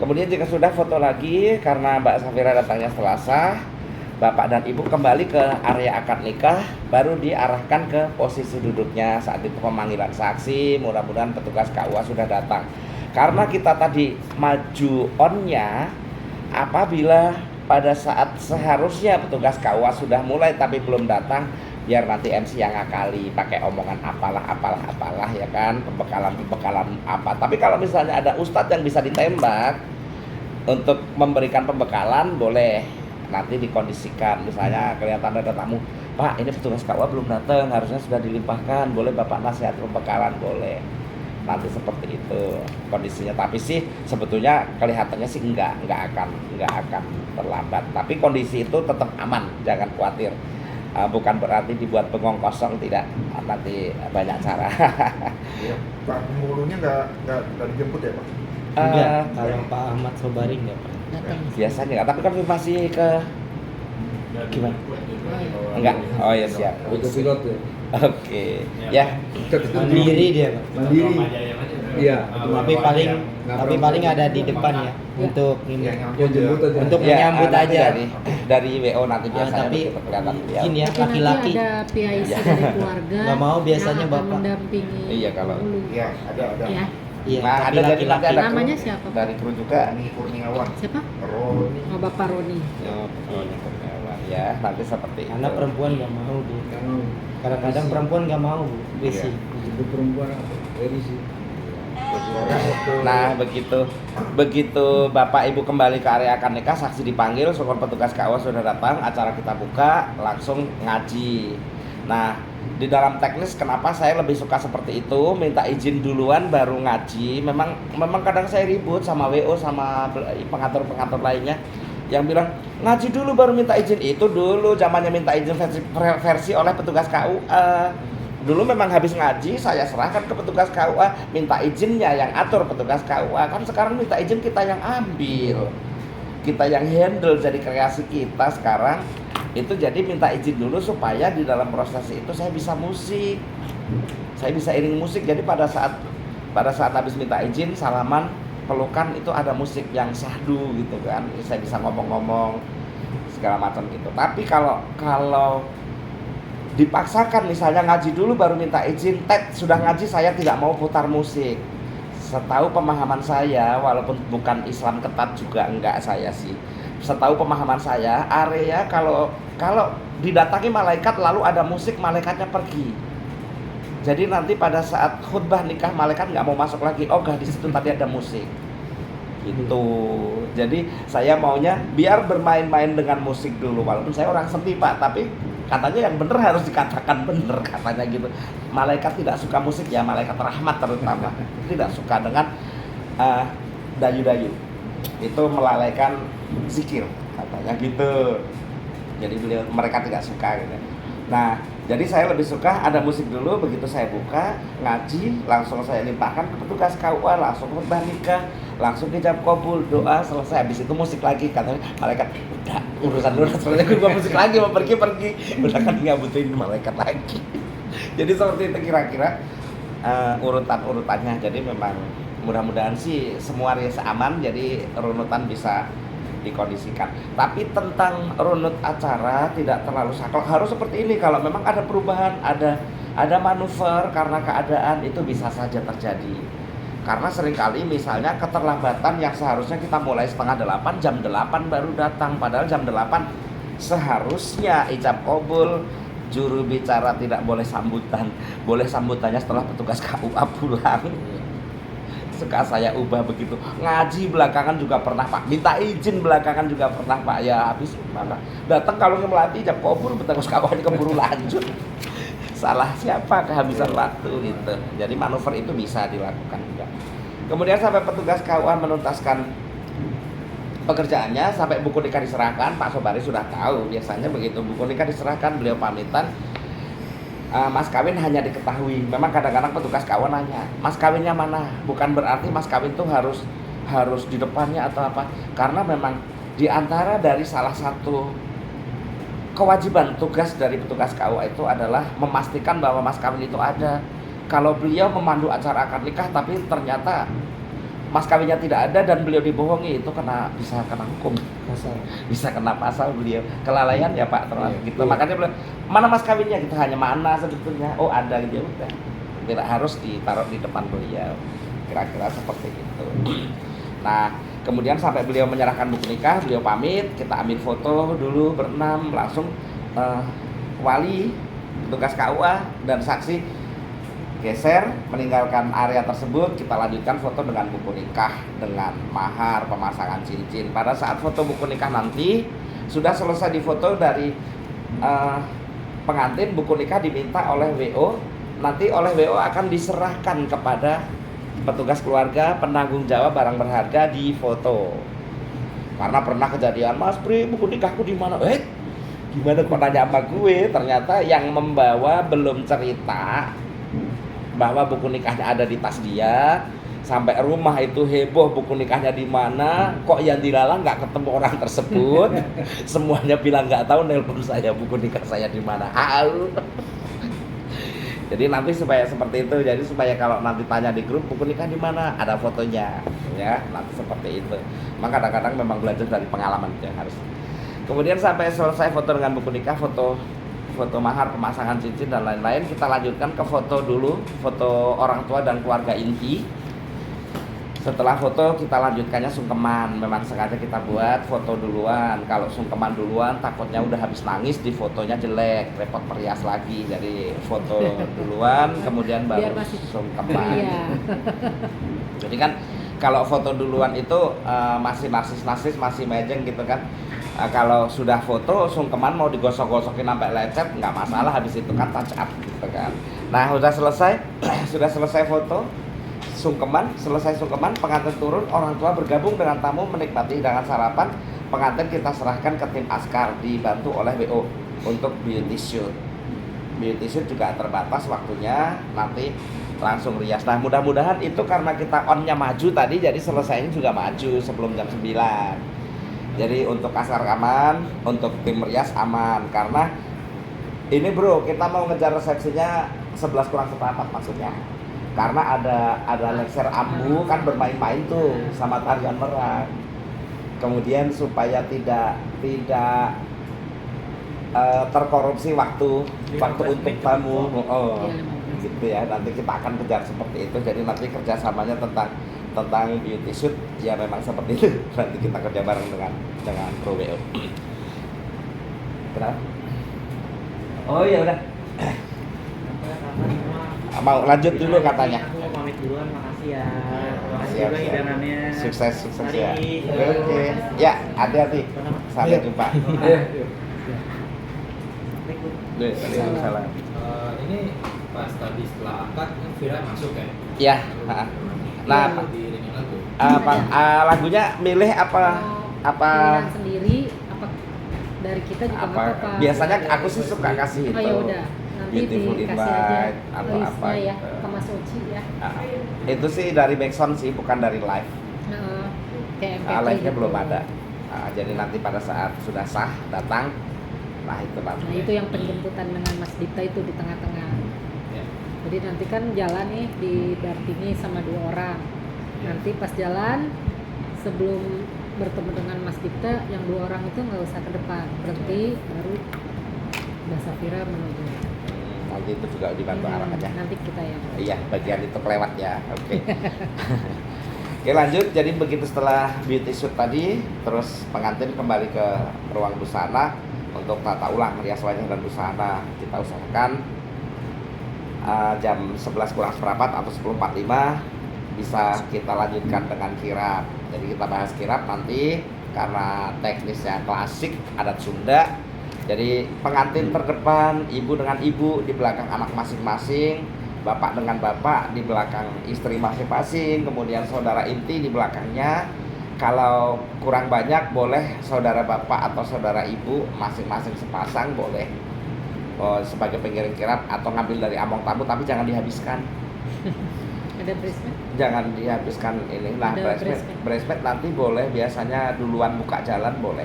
Kemudian jika sudah foto lagi, karena Mbak Safira datangnya Selasa, Bapak dan Ibu kembali ke area akad nikah, baru diarahkan ke posisi duduknya. Saat itu pemanggilan saksi, mudah-mudahan petugas KUA sudah datang. Karena kita tadi maju on-nya, apabila pada saat seharusnya petugas KUA sudah mulai tapi belum datang, biar nanti MC yang ngakali pakai omongan apalah ya kan, pembekalan apa. Tapi kalau misalnya ada ustadz yang bisa ditembak untuk memberikan pembekalan, boleh. Nanti dikondisikan, misalnya kelihatan ada tamu, Pak ini petugas KUA belum datang, harusnya sudah dilimpahkan, boleh Bapak nasihat pembekalan, boleh. Nanti seperti itu kondisinya. Tapi sih sebetulnya kelihatannya sih nggak akan terlambat. Tapi kondisi itu tetap aman, jangan khawatir. Bukan berarti dibuat bengong kosong, tidak. Nanti banyak cara. Iya. Pak Pemulunya nggak dijemput ya Pak? Enggak, kalau Pak Ahmad Sobari enggak Pak. Biasanya nggak, tapi kan masih ke gimana? Enggak. Oh ya siap. Itu pilot ya. Oke. Ya. Mandiri dia Pak. Mandiri. Iya. Tapi paling ada di depan ya untuk ini. Jemput aja. Untuk Ya, menyambut nanti aja. dari WO nanti biasanya Tapi begitu kelihatan beliau. mungkin ya Tapi laki-laki nanti ada PIC dari keluarga nggak mau biasanya yang akan Bapak. mendampingi Iya, kalau- dulu. Iya, ada. Ya. Iya, Nah, tapi ada jadi nanti laki-laki. ada Namanya kru, siapa, Pak? dari kru juga. Ini Kurniawan. Siapa? Roni. Oh, Bapak Roni. Ya, nanti seperti Karena itu. perempuan nggak mau Bu. Yang Kadang-kadang perempuan nggak mau Bu. Risi. itu perempuan dari sih. Nah, begitu Bapak Ibu kembali ke area akad nikah, saksi dipanggil, syukur petugas KUA sudah datang, acara kita buka, langsung ngaji. Nah, di dalam teknis kenapa saya lebih suka seperti itu, minta izin duluan baru ngaji. Memang kadang saya ribut sama WO sama pengatur-pengatur lainnya yang bilang ngaji dulu baru minta izin. Itu dulu zamannya minta izin versi oleh petugas KUA. Dulu memang habis ngaji saya serahkan ke petugas KUA, minta izinnya yang atur petugas KUA. Kan sekarang minta izin kita yang ambil, kita yang handle, jadi kreasi kita sekarang. Itu jadi minta izin dulu supaya di dalam proses itu saya bisa musik, saya bisa iring musik. Jadi pada saat habis minta izin, salaman, pelukan, itu ada musik yang syahdu gitu kan, saya bisa ngomong-ngomong segala macam gitu. Tapi kalau dipaksakan misalnya ngaji dulu baru minta izin, sudah ngaji saya tidak mau putar musik. Setahu pemahaman saya, walaupun bukan Islam ketat juga enggak saya sih. Setahu pemahaman saya, area kalau didatangi malaikat lalu ada musik, malaikatnya pergi. Jadi nanti pada saat khutbah nikah malaikat nggak mau masuk lagi. Oh, di situ tadi ada musik. Gitu. Jadi saya maunya biar bermain-main dengan musik dulu, walaupun saya orang seni Pak, tapi katanya yang bener harus dikatakan bener katanya gitu. Malaikat tidak suka musik ya, malaikat rahmat terutama tidak suka dengan dayu-dayu. Itu melalaikan zikir katanya gitu. Jadi mereka tidak suka gitu. Nah, jadi saya lebih suka ada musik dulu, begitu saya buka ngaji langsung saya limpahkan ke petugas KUA, langsung khutbah nikah, langsung dijawab kabul, doa selesai. Habis itu musik lagi, katanya malaikat udah urusan lu selesai, gue musik lagi mau pergi udah kan nggak butuhin malaikat lagi. Jadi seperti itu kira-kira urutannya. Jadi memang mudah-mudahan sih semua rasa aman, jadi runutan bisa dikondisikan. Tapi tentang runut acara tidak terlalu saklek, harus seperti ini. Kalau memang ada perubahan, ada manuver karena keadaan, itu bisa saja terjadi. Karena seringkali misalnya keterlambatan yang seharusnya kita mulai 7:30, jam 8 baru datang, padahal jam 8 seharusnya ijab kabul, juru bicara tidak boleh sambutan, boleh sambutannya setelah petugas KUA pulang. Suka saya ubah begitu. Ngaji belakangan juga pernah Pak, minta izin belakangan juga pernah Pak. Ya habis mana datang kalau ngelatih ijab kabul, petugas KUA keburu lanjut. Salah siapa, kehabisan waktu gitu. Jadi manuver itu bisa dilakukan juga. Kemudian sampai petugas KUA menuntaskan pekerjaannya, sampai buku nikah diserahkan, Pak Sobari sudah tahu biasanya begitu. Buku nikah diserahkan, beliau pamitan, mas kawin hanya diketahui. Memang kadang-kadang petugas KUA nanya, mas kawinnya mana? Bukan berarti mas kawin tuh harus di depannya atau apa, karena memang di antara dari salah satu kewajiban tugas dari petugas KUA itu adalah memastikan bahwa mas kawin itu ada. Kalau beliau memandu acara akad nikah tapi ternyata mas kawinnya tidak ada dan beliau dibohongi, itu bisa kena hukum, bisa kena pasal beliau kelalaian ya Pak, termasuk gitu. Makanya beliau, mana mas kawinnya, kita hanya mana sebetulnya, oh ada gitu, udah tidak harus ditaruh di depan beliau, kira-kira seperti itu. Nah kemudian sampai beliau menyerahkan buku nikah, beliau pamit, kita ambil foto dulu berenam, langsung wali, petugas KUA dan saksi geser meninggalkan area tersebut. Kita lanjutkan foto dengan buku nikah, dengan mahar, pemasangan cincin. Pada saat foto buku nikah nanti sudah selesai difoto dari pengantin, buku nikah diminta oleh WO. Nanti oleh WO akan diserahkan kepada petugas keluarga penanggung jawab barang berharga di foto. Karena pernah kejadian, Mas Pri, buku nikahku di mana? Gimana kok nanya sama gue? Ternyata yang membawa belum cerita bahwa buku nikahnya ada di tas dia. Sampai rumah itu heboh, buku nikahnya di mana, kok yang dilalang nggak ketemu orang tersebut. Semuanya bilang nggak tahu, nelpon saya, buku nikah saya di mana. Jadi nanti supaya seperti itu, jadi supaya kalau nanti tanya di grup buku nikah di mana, ada fotonya, ya nanti seperti itu. Maka kadang-kadang memang belajar dari pengalaman ya harus. Kemudian sampai selesai foto dengan buku nikah, foto mahar, pemasangan cincin dan lain-lain, kita lanjutkan ke foto dulu, foto orang tua dan keluarga inti. Setelah foto kita lanjutkannya sungkeman. Memang sengaja kita buat foto duluan. Kalau sungkeman duluan takutnya udah habis nangis di fotonya jelek, repot perias lagi. Jadi foto duluan kemudian baru sungkeman. Iya. Jadi kan kalau foto duluan itu masih narsis, masih mejeng gitu kan. Kalau sudah foto sungkeman mau digosok-gosokin sampai lecet nggak masalah, habis itu kan touch up gitu kan. Nah sudah selesai foto selesai sungkeman, pengantin turun, orang tua bergabung dengan tamu menikmati hidangan sarapan. Pengantin kita serahkan ke tim askar dibantu oleh WO untuk beauty shoot. Beauty shoot juga terbatas waktunya, nanti langsung rias. Nah mudah-mudahan itu karena kita onnya maju tadi, jadi selesainya juga maju sebelum jam 9. Jadi untuk askar aman, untuk tim rias aman. Karena ini bro, kita mau ngejar resepsinya 11 kurang seperempat maksudnya. Karena ada lengser ambu kan, bermain-main tuh sama tarian merang. Kemudian supaya tidak terkorupsi waktu untuk tamu. Gitu ya, nanti kita akan kejar seperti itu. Jadi nanti kerjasamanya tentang beauty shoot ya memang seperti itu. Nanti kita kerja bareng dengan Pro WO. Kenapa? Oh ya udah. Mau lanjut dulu katanya. Aku mau pamit duluan, makasih ya. Makasih Siap, juga siap. hidangannya. Sukses ya. Mari. Oke. Ya, hati-hati. Sampai jumpa. Waalaikumsalam. Ini pas tadi setelah akad kan Vira masuk ya? Ya. Nah, Diiringin lagu. lagunya milih apa? Pilihan sendiri apa dari kita juga nggak Apa? apa-apa. Biasanya aku sih suka kasih itu. Oh ya udah, nanti Beautiful dikasih Invite aja atau listnya apa ya gitu. ke Mas Oci ya. Itu sih dari backsound sih, bukan dari live. Kayak MP3 Live-nya gitu. belum ada. Jadi nanti pada saat sudah sah datang, nah itu Nah itu yang penjemputan dengan Mas Dipta itu di tengah-tengah. Ya. Jadi nanti kan jalan nih didampingi sama 2 orang. Nanti pas jalan sebelum bertemu dengan Mas Dipta, yang 2 orang itu nggak usah ke depan, berhenti baru Mbak Safira menuju. nanti itu juga dibantu arah aja. Nanti kita ya. Iya, bagian itu kelewat ya. Oke. Oke lanjut, jadi begitu setelah beauty shoot tadi, terus pengantin kembali ke ruang busana untuk tata ulang rias wajah dan busana kita usahakan jam 11 kurang seperempat atau 10.45 bisa kita lanjutkan dengan kirap. Jadi kita bahas kirap nanti karena teknisnya klasik adat Sunda. Jadi pengantin terdepan, ibu dengan ibu, di belakang anak masing-masing, bapak dengan bapak, di belakang istri masing-masing, kemudian saudara inti di belakangnya. Kalau kurang banyak boleh saudara bapak atau saudara ibu masing-masing sepasang boleh sebagai pengiring kirap atau ngambil dari among tamu, tapi jangan dihabiskan. Ada bridesmaid? Jangan dihabiskan ini. Nah, Ada bridesmaid nanti boleh, biasanya duluan buka jalan boleh.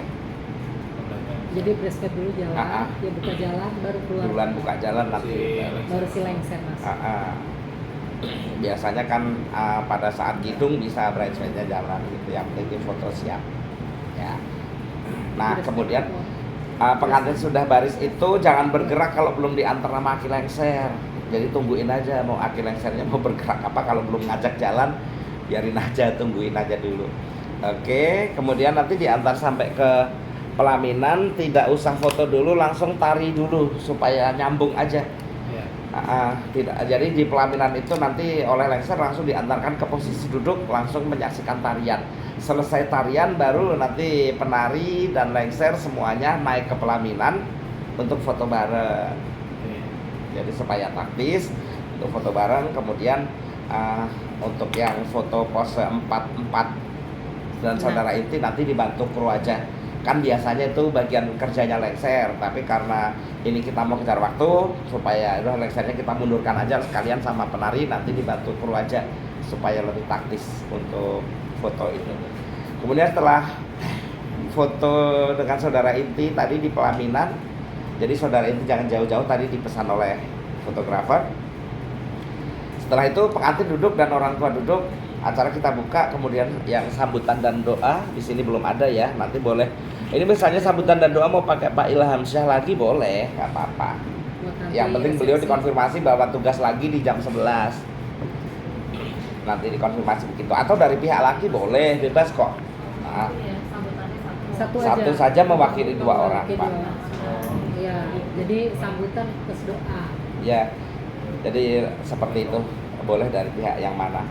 Jadi bridesmaid dulu jalan, dia buka jalan baru keluar. Duluan buka jalan nanti. Baru si lengser mas. Biasanya kan pada saat kidung bisa bridesmaidnya jalan gitu, yang penting foto siap. Ya. Nah, kemudian pengantin sudah baris itu jangan bergerak kalau belum diantar sama aki lengser. Jadi tungguin aja mau aki lengsernya mau bergerak apa, kalau belum ngajak jalan biarin aja, tungguin aja dulu. Oke, kemudian nanti diantar sampai ke pelaminan, tidak usah foto dulu, langsung tari dulu supaya nyambung aja. Tidak, jadi di pelaminan itu nanti oleh lengser langsung diantarkan ke posisi duduk, langsung menyaksikan tarian. Selesai tarian baru nanti penari dan lengser semuanya naik ke pelaminan untuk foto bareng. Jadi supaya taktis untuk foto bareng. Kemudian untuk yang foto pose 4-4 dan saudara inti nanti dibantu kru aja. Kan biasanya itu bagian kerjanya lengser, tapi karena ini kita mau kejar waktu supaya lengsernya kita mundurkan aja sekalian sama penari, nanti dibantu kru aja supaya lebih taktis untuk foto itu. Kemudian setelah foto dengan saudara inti tadi di pelaminan, jadi saudara inti jangan jauh-jauh, tadi dipesan oleh fotografer. Setelah itu pengantin duduk dan orang tua duduk, acara kita buka. Kemudian yang sambutan dan doa di sini belum ada ya, nanti boleh. Ini misalnya sambutan dan doa mau pakai Pak Ilham Syah lagi boleh, nggak apa-apa. Yang penting beliau dikonfirmasi bahwa tugas lagi di jam 11. Nanti dikonfirmasi begitu, atau dari pihak laki boleh, bebas kok. Nah, satu saja mewakili dua orang, Pak. Iya, jadi sambutan plus doa. Ya, jadi seperti itu, boleh dari pihak yang mana.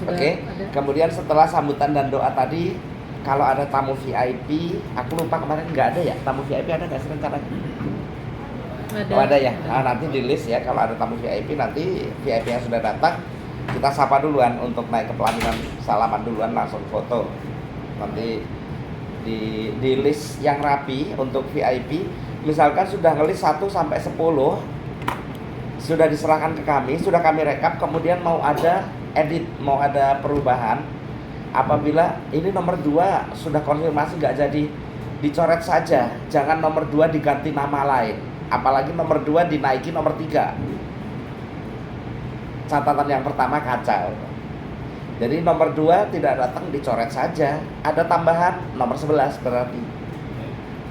Oke. Kemudian setelah sambutan dan doa tadi, kalau ada tamu VIP, aku lupa kemarin nggak ada ya, tamu VIP ada nggak sih rencananya? Oh, ada ya. Nah, nanti di list ya, kalau ada tamu VIP nanti VIP yang sudah datang kita sapa duluan untuk naik ke pelaminan, salaman duluan langsung foto. Nanti di list yang rapi untuk VIP, misalkan sudah ngelis 1 sampai 10 sudah diserahkan ke kami, sudah kami rekap, kemudian mau ada edit, mau ada perubahan. Apabila ini nomor 2 sudah konfirmasi nggak jadi, dicoret saja, jangan nomor 2 diganti nama lain, apalagi nomor 2 dinaiki nomor 3. Catatan yang pertama kacau. Jadi nomor 2 tidak datang, dicoret saja. Ada tambahan nomor 11 berarti.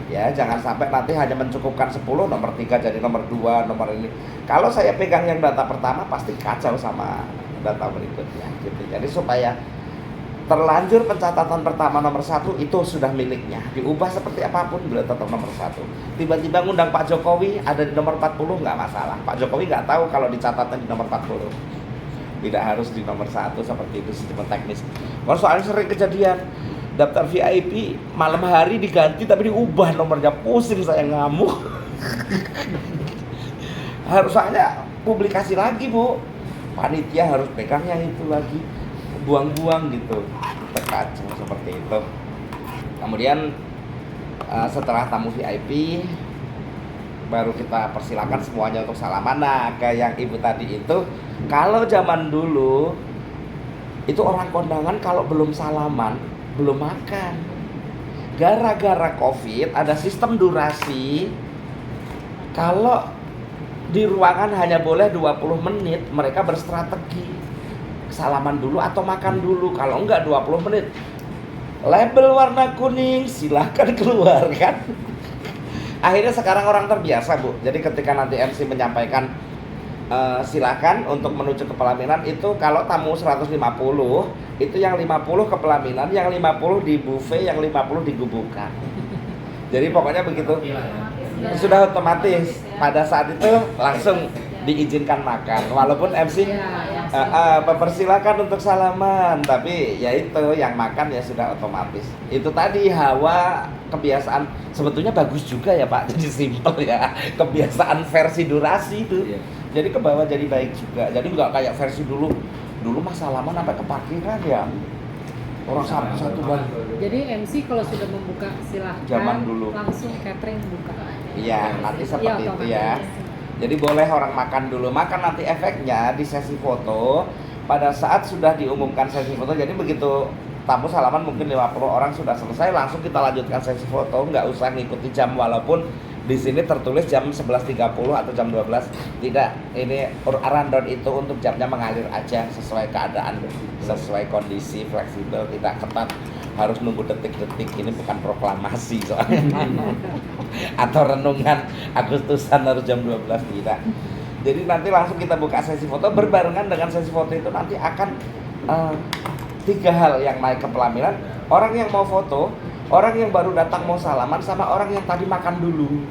Ya, jangan sampai nanti hanya mencukupkan 10, nomor 3 jadi nomor 2, nomor ini. Kalau saya pegang yang data pertama pasti kacau sama data berikutnya gitu. Jadi supaya terlanjur pencatatan pertama nomor 1 itu sudah miliknya, diubah seperti apapun beliau tetap nomor 1. Tiba-tiba ngundang Pak Jokowi ada di nomor 40 nggak masalah. Pak Jokowi nggak tahu kalau dicatatnya di nomor 40. Tidak harus di nomor 1 seperti itu, sistem teknis. Kalau soalnya sering kejadian daftar VIP malam hari diganti tapi diubah nomornya, pusing saya, ngamuk. Harusnya publikasi lagi, Bu. Panitia harus pegang yang itu lagi, buang-buang gitu, terkacau seperti itu. Kemudian setelah tamu VIP baru kita persilakan semuanya untuk salaman. Nah, kayak yang ibu tadi itu, kalau zaman dulu itu orang kondangan kalau belum salaman belum makan. Gara-gara COVID ada sistem durasi, kalau di ruangan hanya boleh 20 menit, mereka berstrategi salaman dulu atau makan dulu. Kalau enggak 20 menit label warna kuning silahkan keluar kan. Akhirnya sekarang orang terbiasa, Bu. Jadi ketika nanti MC menyampaikan silakan untuk menuju ke pelaminan, itu kalau tamu 150 itu yang 50 ke pelaminan, yang 50 di buffet, yang 50 di gubukan. Jadi pokoknya begitu. Otomatis ya. Sudah otomatis pada saat itu langsung diizinkan makan walaupun MC mempersilahkan untuk salaman, tapi ya itu yang makan ya sudah otomatis. Itu tadi hawa kebiasaan sebetulnya bagus juga ya Pak, jadi simpel ya, kebiasaan versi durasi itu. Iya. Jadi ke bawah jadi baik juga, jadi nggak kayak versi dulu mah salaman sampai ke parkiran ya, orang satu banget. Jadi MC kalau sudah membuka silahkan Zaman dulu. langsung catering buka. Iya, nanti Iya, seperti itu ya. otomatis. Jadi boleh orang makan dulu, makan nanti efeknya di sesi foto. Pada saat sudah diumumkan sesi foto, jadi begitu tamu salaman mungkin 50 orang sudah selesai, langsung kita lanjutkan sesi foto, nggak usah ngikuti jam walaupun di sini tertulis jam 11.30 atau jam 12. Tidak, ini rundown itu untuk jamnya mengalir aja sesuai keadaan, sesuai kondisi, fleksibel, tidak ketat harus nunggu detik-detik. Ini bukan proklamasi soalnya atau renungan Agustusan harus jam 12, tidak. Jadi nanti langsung kita buka sesi foto, berbarengan dengan sesi foto itu nanti akan 3 hal yang naik ke pelaminan. Orang yang mau foto, orang yang baru datang mau salaman, sama orang yang tadi makan dulu.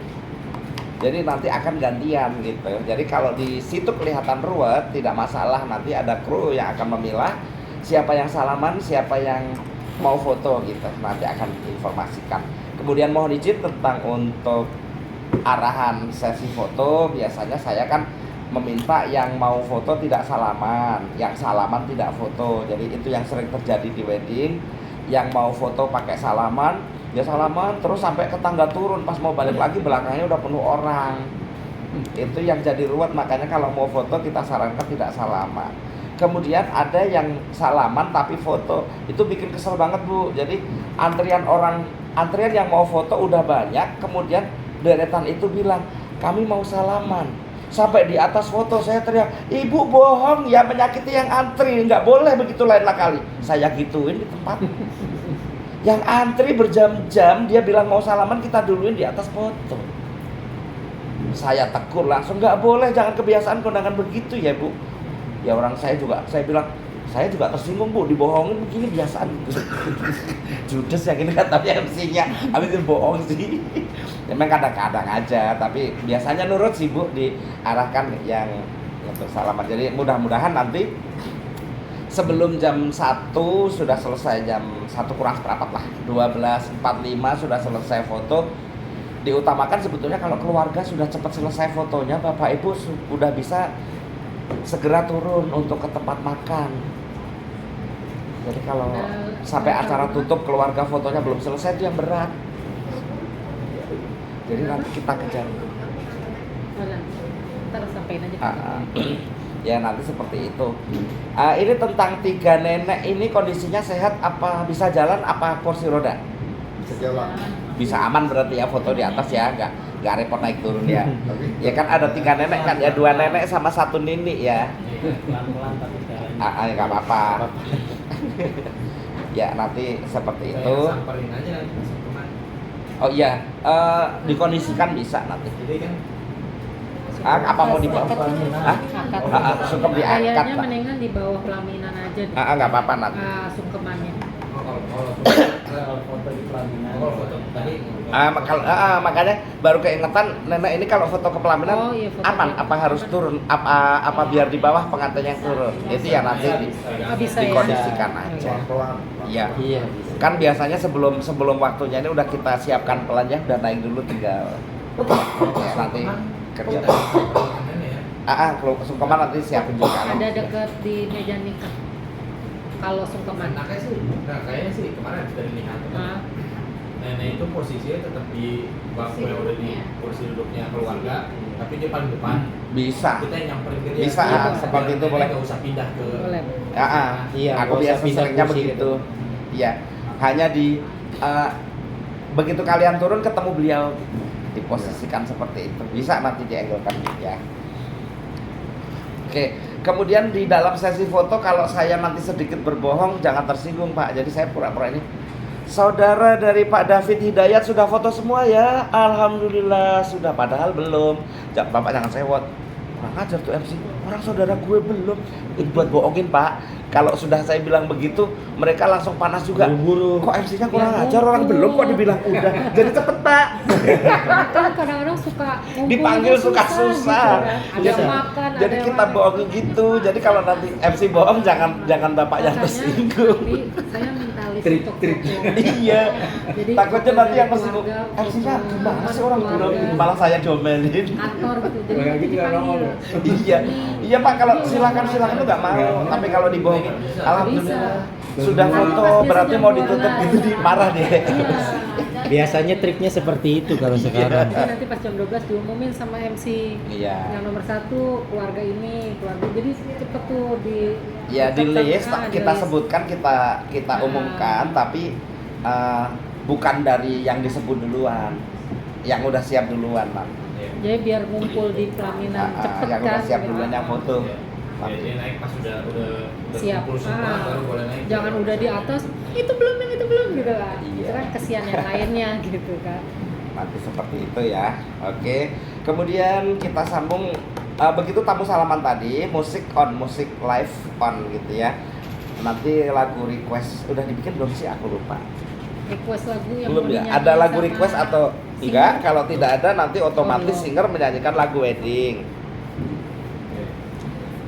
Jadi nanti akan gantian gitu. Jadi kalau di situ kelihatan ruwet, tidak masalah, nanti ada kru yang akan memilah siapa yang salaman, siapa yang mau foto gitu. Nanti akan diinformasikan. Kemudian mohon izin tentang untuk arahan sesi foto, biasanya saya kan meminta yang mau foto tidak salaman, yang salaman tidak foto. Jadi itu yang sering terjadi di wedding. Yang mau foto pakai salaman, ya salaman terus sampai ke tangga turun, pas mau balik lagi belakangnya udah penuh orang. Itu yang jadi ruwet, makanya kalau mau foto kita sarankan tidak salaman. Kemudian ada yang salaman tapi foto, itu bikin kesel banget Bu. Jadi antrian yang mau foto udah banyak, kemudian deretan itu bilang kami mau salaman. Sampai di atas foto saya teriak, ibu bohong ya, menyakiti yang antri, nggak boleh begitu lainlah kali. Saya gituin di tempat. Yang antri berjam-jam dia bilang mau salaman, kita duluin di atas foto. Saya tegur langsung, nggak boleh, jangan kebiasaan kondangan begitu ya Bu. Ya orang saya bilang, saya juga tersinggung Bu, dibohongin begini biasaan. Judes yang ini katanya MC-nya, habis itu bohong sih. Memang kadang-kadang aja, tapi biasanya nurut sih Bu, diarahkan yang untuk salaman. Jadi mudah-mudahan nanti sebelum jam 1 sudah selesai, jam 1 kurang seperempat lah, 12.45 sudah selesai foto. Diutamakan sebetulnya kalau keluarga sudah cepat selesai fotonya, Bapak Ibu sudah bisa segera turun untuk ke tempat makan. Jadi kalau sampai acara tutup keluarga fotonya belum selesai, itu yang berat. Jadi nanti kita kejar. Ntar sampein aja. Ya nanti seperti itu. Ini tentang 3 nenek ini kondisinya sehat, apa bisa jalan, apa kursi roda? Bisa jalan. Bisa aman berarti ya, foto di atas ya, nggak repot naik turun ya. Ya kan ada 3 nenek kan ya, 2 nenek sama 1 nini ya. Pelan-pelan tapi jalan. Nggak apa-apa. Ya nanti seperti itu. Samperin aja nanti masuk kemana. Oh iya, dikondisikan bisa nanti. Jadi kan Apa mau dibawa? Hah? Akad. Sungkem diangkat, Kayaknya Pak. mendingan di bawah pelaminan aja deh. Nggak apa-apa nanti. Sungkemannya. kalau Foto di pelaminan. foto tadi Makanya baru keingetan nenek ini kalau foto ke pelaminan Oh, iya, foto aman, ke apa harus turun, apa biar di bawah pengantin yang turun, itu ya nanti Bisa ya. dikondisikan aja. Pelan-pelan. Iya. Iya, bisa. Kan biasanya sebelum waktunya ini udah kita siapkan pelan ya, udah naik dulu tinggal ya, nanti kerja. Kalau sungkeman nanti siapin juga. Ada deket di meja nikah. Kalau sungkeman. Anaknya sih, kayaknya sih kemarin sudah dilihat Ah. nenek itu posisinya tetap di bangku yang udah di kursi duduknya keluarga, tapi dia paling depan. Bisa. Kita yang nyamperin ke dia. Bisa, seperti itu boleh. Nggak usah pindah ke. Boleh. Iya, Aku nggak usah biasa pindah seringnya kursi begitu. Iya, hanya begitu kalian turun ketemu beliau, diposisikan seperti itu. Bisa nanti dianggulkan ya. Oke, kemudian di dalam sesi foto kalau saya nanti sedikit berbohong jangan tersinggung Pak. Jadi saya pura-pura ini. Saudara dari Pak David Hidayat sudah foto semua ya? Alhamdulillah sudah, padahal belum. Bapak jangan sewot. kurang ajar tuh MC, orang saudara gue belum. Itu buat bohongin Pak. Kalau sudah saya bilang begitu, mereka langsung panas juga. Buru-buru. Kok MC-nya kurang Ya, ajar, orang belum kok dibilang udah. Jadi cepet Pak. Kan kadang-kadang suka ngumpulnya Dipanggil suka susah. gitu kan. Ada Jadi- yang makan, Jadi ada yang kita makan. bohongin gitu. Jadi kalau nanti MC bohong jangan bapak yang Makanya tersinggung. nanti saya minta list Trik- untuk trik. foto. Iya. Jadi Takutnya foto nanti dari yang tersinggung. keluarga, MC-nya foto gimana sih orang belum? keluarga, Malah saya diomelin. kantor gitu. Jadi Kayak nanti gitu nggak dipanggil. mau. Iya, iya Pak, kalau silakan tuh nggak mau. Tapi kalau dibohongin, Bisa. alhamdulillah sudah Nanti foto pas berarti biasanya mau jam ditutup 12. gitu dimarah deh. Iya. Biasanya triknya seperti itu kalau sekarang. Jadi nanti pas jam 12 diumumin sama MC. Iya. Yang nomor 1 keluarga ini, keluarga. Jadi cepet tuh di Ya di tetap- list di kita list. sebutkan kita umumkan, tapi bukan dari yang disebut duluan, yang udah siap duluan Pak. Jadi biar ngumpul di pelaminan cepet Yang kan. udah siap gitu. duluan yang foto. Ya, dia naik pas udah Siap. kumpul semua baru boleh naik. Jangan udah di atas, itu belum yang itu belum gitu kan. Iya. Itu kan kesian yang lainnya gitu kan. Nanti seperti itu ya. Oke. Kemudian kita sambung begitu tamu salaman tadi, musik on, musik live on gitu ya. Nanti lagu request udah dibikin belum sih, aku lupa. Request lagu yang Belum mau ya? dinyanyiin Ada lagu sama request atau singer. enggak? Kalau tidak ada nanti otomatis belum. singer menyanyikan lagu wedding.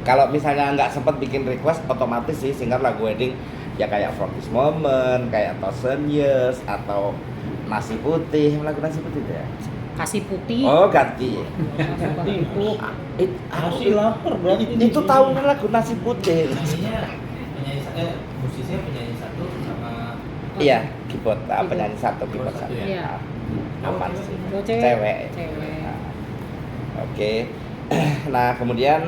Kalau misalnya nggak sempat bikin request, otomatis sih singer lagu wedding ya kayak From This Moment, kayak Thousand Years atau Nasi Putih, lagu Nasi Putih itu ya. Kasih putih. Oh ganti. Itu Masih lapar berarti. Itu tahun lagu Nasi Putih. Musisinya penyanyi satu sama Iya, keyboard Keyboard. penyanyi satu, keyboard Oh, satu. satu ya? Apa sih? Oh, Cewek. Cewek. Nah, Oke. Nah, kemudian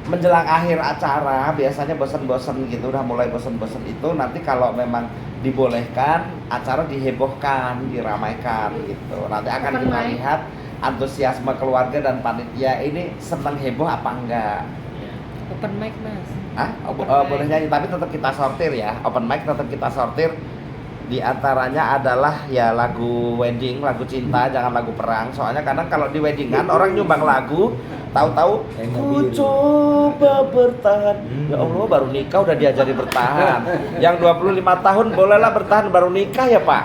menjelang akhir acara biasanya bosen-bosen gitu, udah mulai bosen-bosen itu nanti kalau memang dibolehkan acara dihebohkan, diramaikan gitu. Nanti akan Open kita mic. lihat antusiasme keluarga dan panitia ini senang heboh apa enggak. Open mic Mas. Open mic. Boleh nyanyi tapi tetap kita sortir ya. Open mic tetap kita sortir. Di antaranya adalah ya lagu wedding, lagu cinta, jangan lagu perang. Soalnya kadang kalau di weddingan orang nyumbang lagu, tahu-tahu ku coba bertahan. Ya Allah, baru nikah udah diajari bertahan. Yang 25 tahun bolehlah bertahan, baru nikah ya Pak.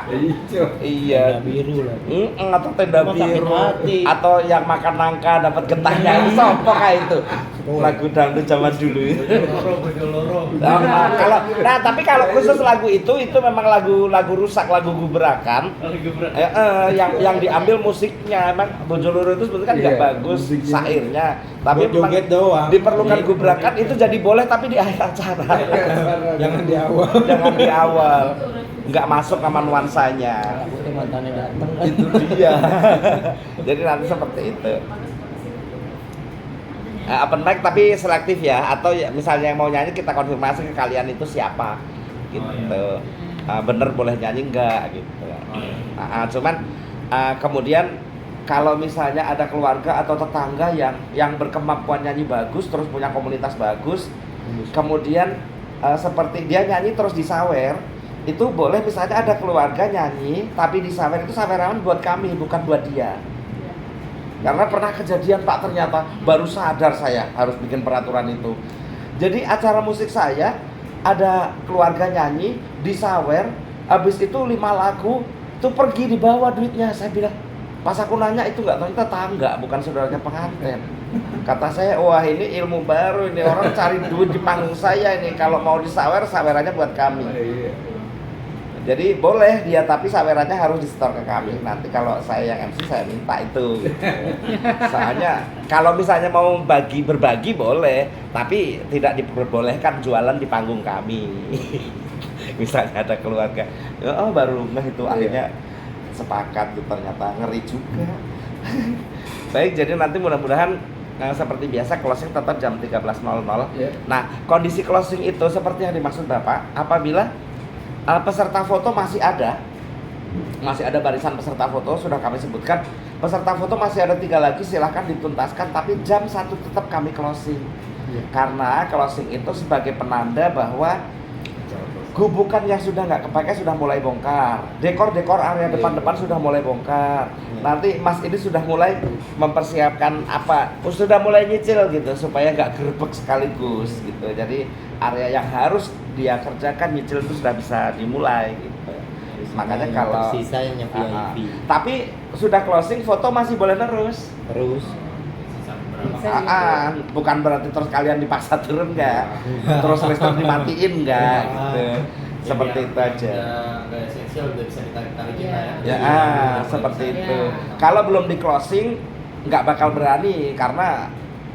Iya. Biru lah. Atau tenda Cuma sakit biru, hati. atau yang makan nangka dapat getahnya, sopok kayak itu. Lagu dangdut zaman dulu. Tapi kalau khusus lagu itu memang lagu rusak, lagu gubrakan. Yang diambil musiknya, emang Bojoloro itu sebetulnya kan nggak Iya, bagus musiknya. syairnya, tapi Buat joget doang. diperlukan Iya. gubrakan itu jadi boleh tapi di akhir acara. Jangan di awal. Jangan di awal, nggak masuk sama nuansanya. Aku tuh mantannya dateng kan. Itu dia. Jadi nanti seperti itu. Open mic tapi selektif ya, atau ya, misalnya yang mau nyanyi kita konfirmasi ke kalian itu siapa gitu. Bener boleh nyanyi enggak gitu. Cuman kemudian kalau misalnya ada keluarga atau tetangga yang berkemampuan nyanyi bagus, terus punya komunitas bagus, kemudian seperti dia nyanyi terus disawer, itu boleh misalnya ada keluarga nyanyi tapi disawer, itu saweran buat kami bukan buat dia. Karena pernah kejadian Pak, ternyata baru sadar saya harus bikin peraturan itu. Jadi acara musik saya ada keluarga nyanyi disawer, habis itu 5 lagu itu pergi dibawa duitnya. Saya bilang, pas aku nanya itu nggak tahu, itu tetangga bukan saudaranya pengantin. Kata saya, wah ini ilmu baru, ini orang cari duit di panggung saya ini. Kalau mau disawer, sawerannya buat kami. Jadi boleh dia, tapi sawerannya harus disetor ke kami. Nanti kalau saya yang MC saya minta itu. Gitu. Soalnya kalau misalnya mau berbagi boleh, tapi tidak diperbolehkan jualan di panggung kami. Misalnya ada keluarga, oh baru ngeh itu akhirnya sepakat tuh, ternyata ngeri juga. Baik, jadi nanti mudah-mudahan seperti biasa closing tetap jam 13.00. Nah, kondisi closing itu seperti yang dimaksud Bapak, apabila peserta foto masih ada barisan peserta foto, sudah kami sebutkan peserta foto masih ada 3 lagi, silahkan dituntaskan, tapi jam 1 tetap kami closing. Karena closing itu sebagai penanda bahwa gubukan yang sudah nggak kepakai sudah mulai bongkar, dekor area depan sudah mulai bongkar. Nanti Mas ini sudah mulai mempersiapkan sudah mulai nyicil gitu supaya nggak gerbek sekaligus gitu. Jadi area yang harus dia kerjakan nyicil itu sudah bisa dimulai gitu. Makanya Yang kalau tersisa yang VIP. tapi sudah closing foto masih boleh terus. Sisa berapa? Bukan berarti terus kalian dipaksa turun nggak, terus listrik dimatiin nggak gitu. Seperti itu aja. Udah esensial, udah bisa ditarik-tarikin lah Ya, ya. seperti Ya. itu. Kalau belum di closing nggak bakal berani karena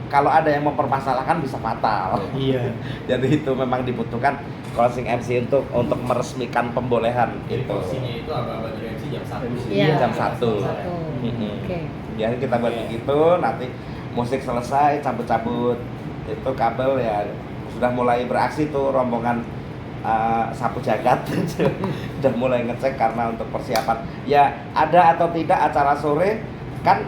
kalau ada yang mempermasalahkan bisa fatal. Iya. Jadi itu memang dibutuhkan closing MC untuk meresmikan pembolehan Jadi itu. porsinya itu abang-abang dari MC jam 1 sih. Iya. Jam 1. Satu. Oke. Jadi kita buat begitu, nanti musik selesai, cabut-cabut itu kabel ya sudah mulai beraksi tuh rombongan sapu jagat udah mulai ngecek karena untuk persiapan. Ya ada atau tidak acara sore kan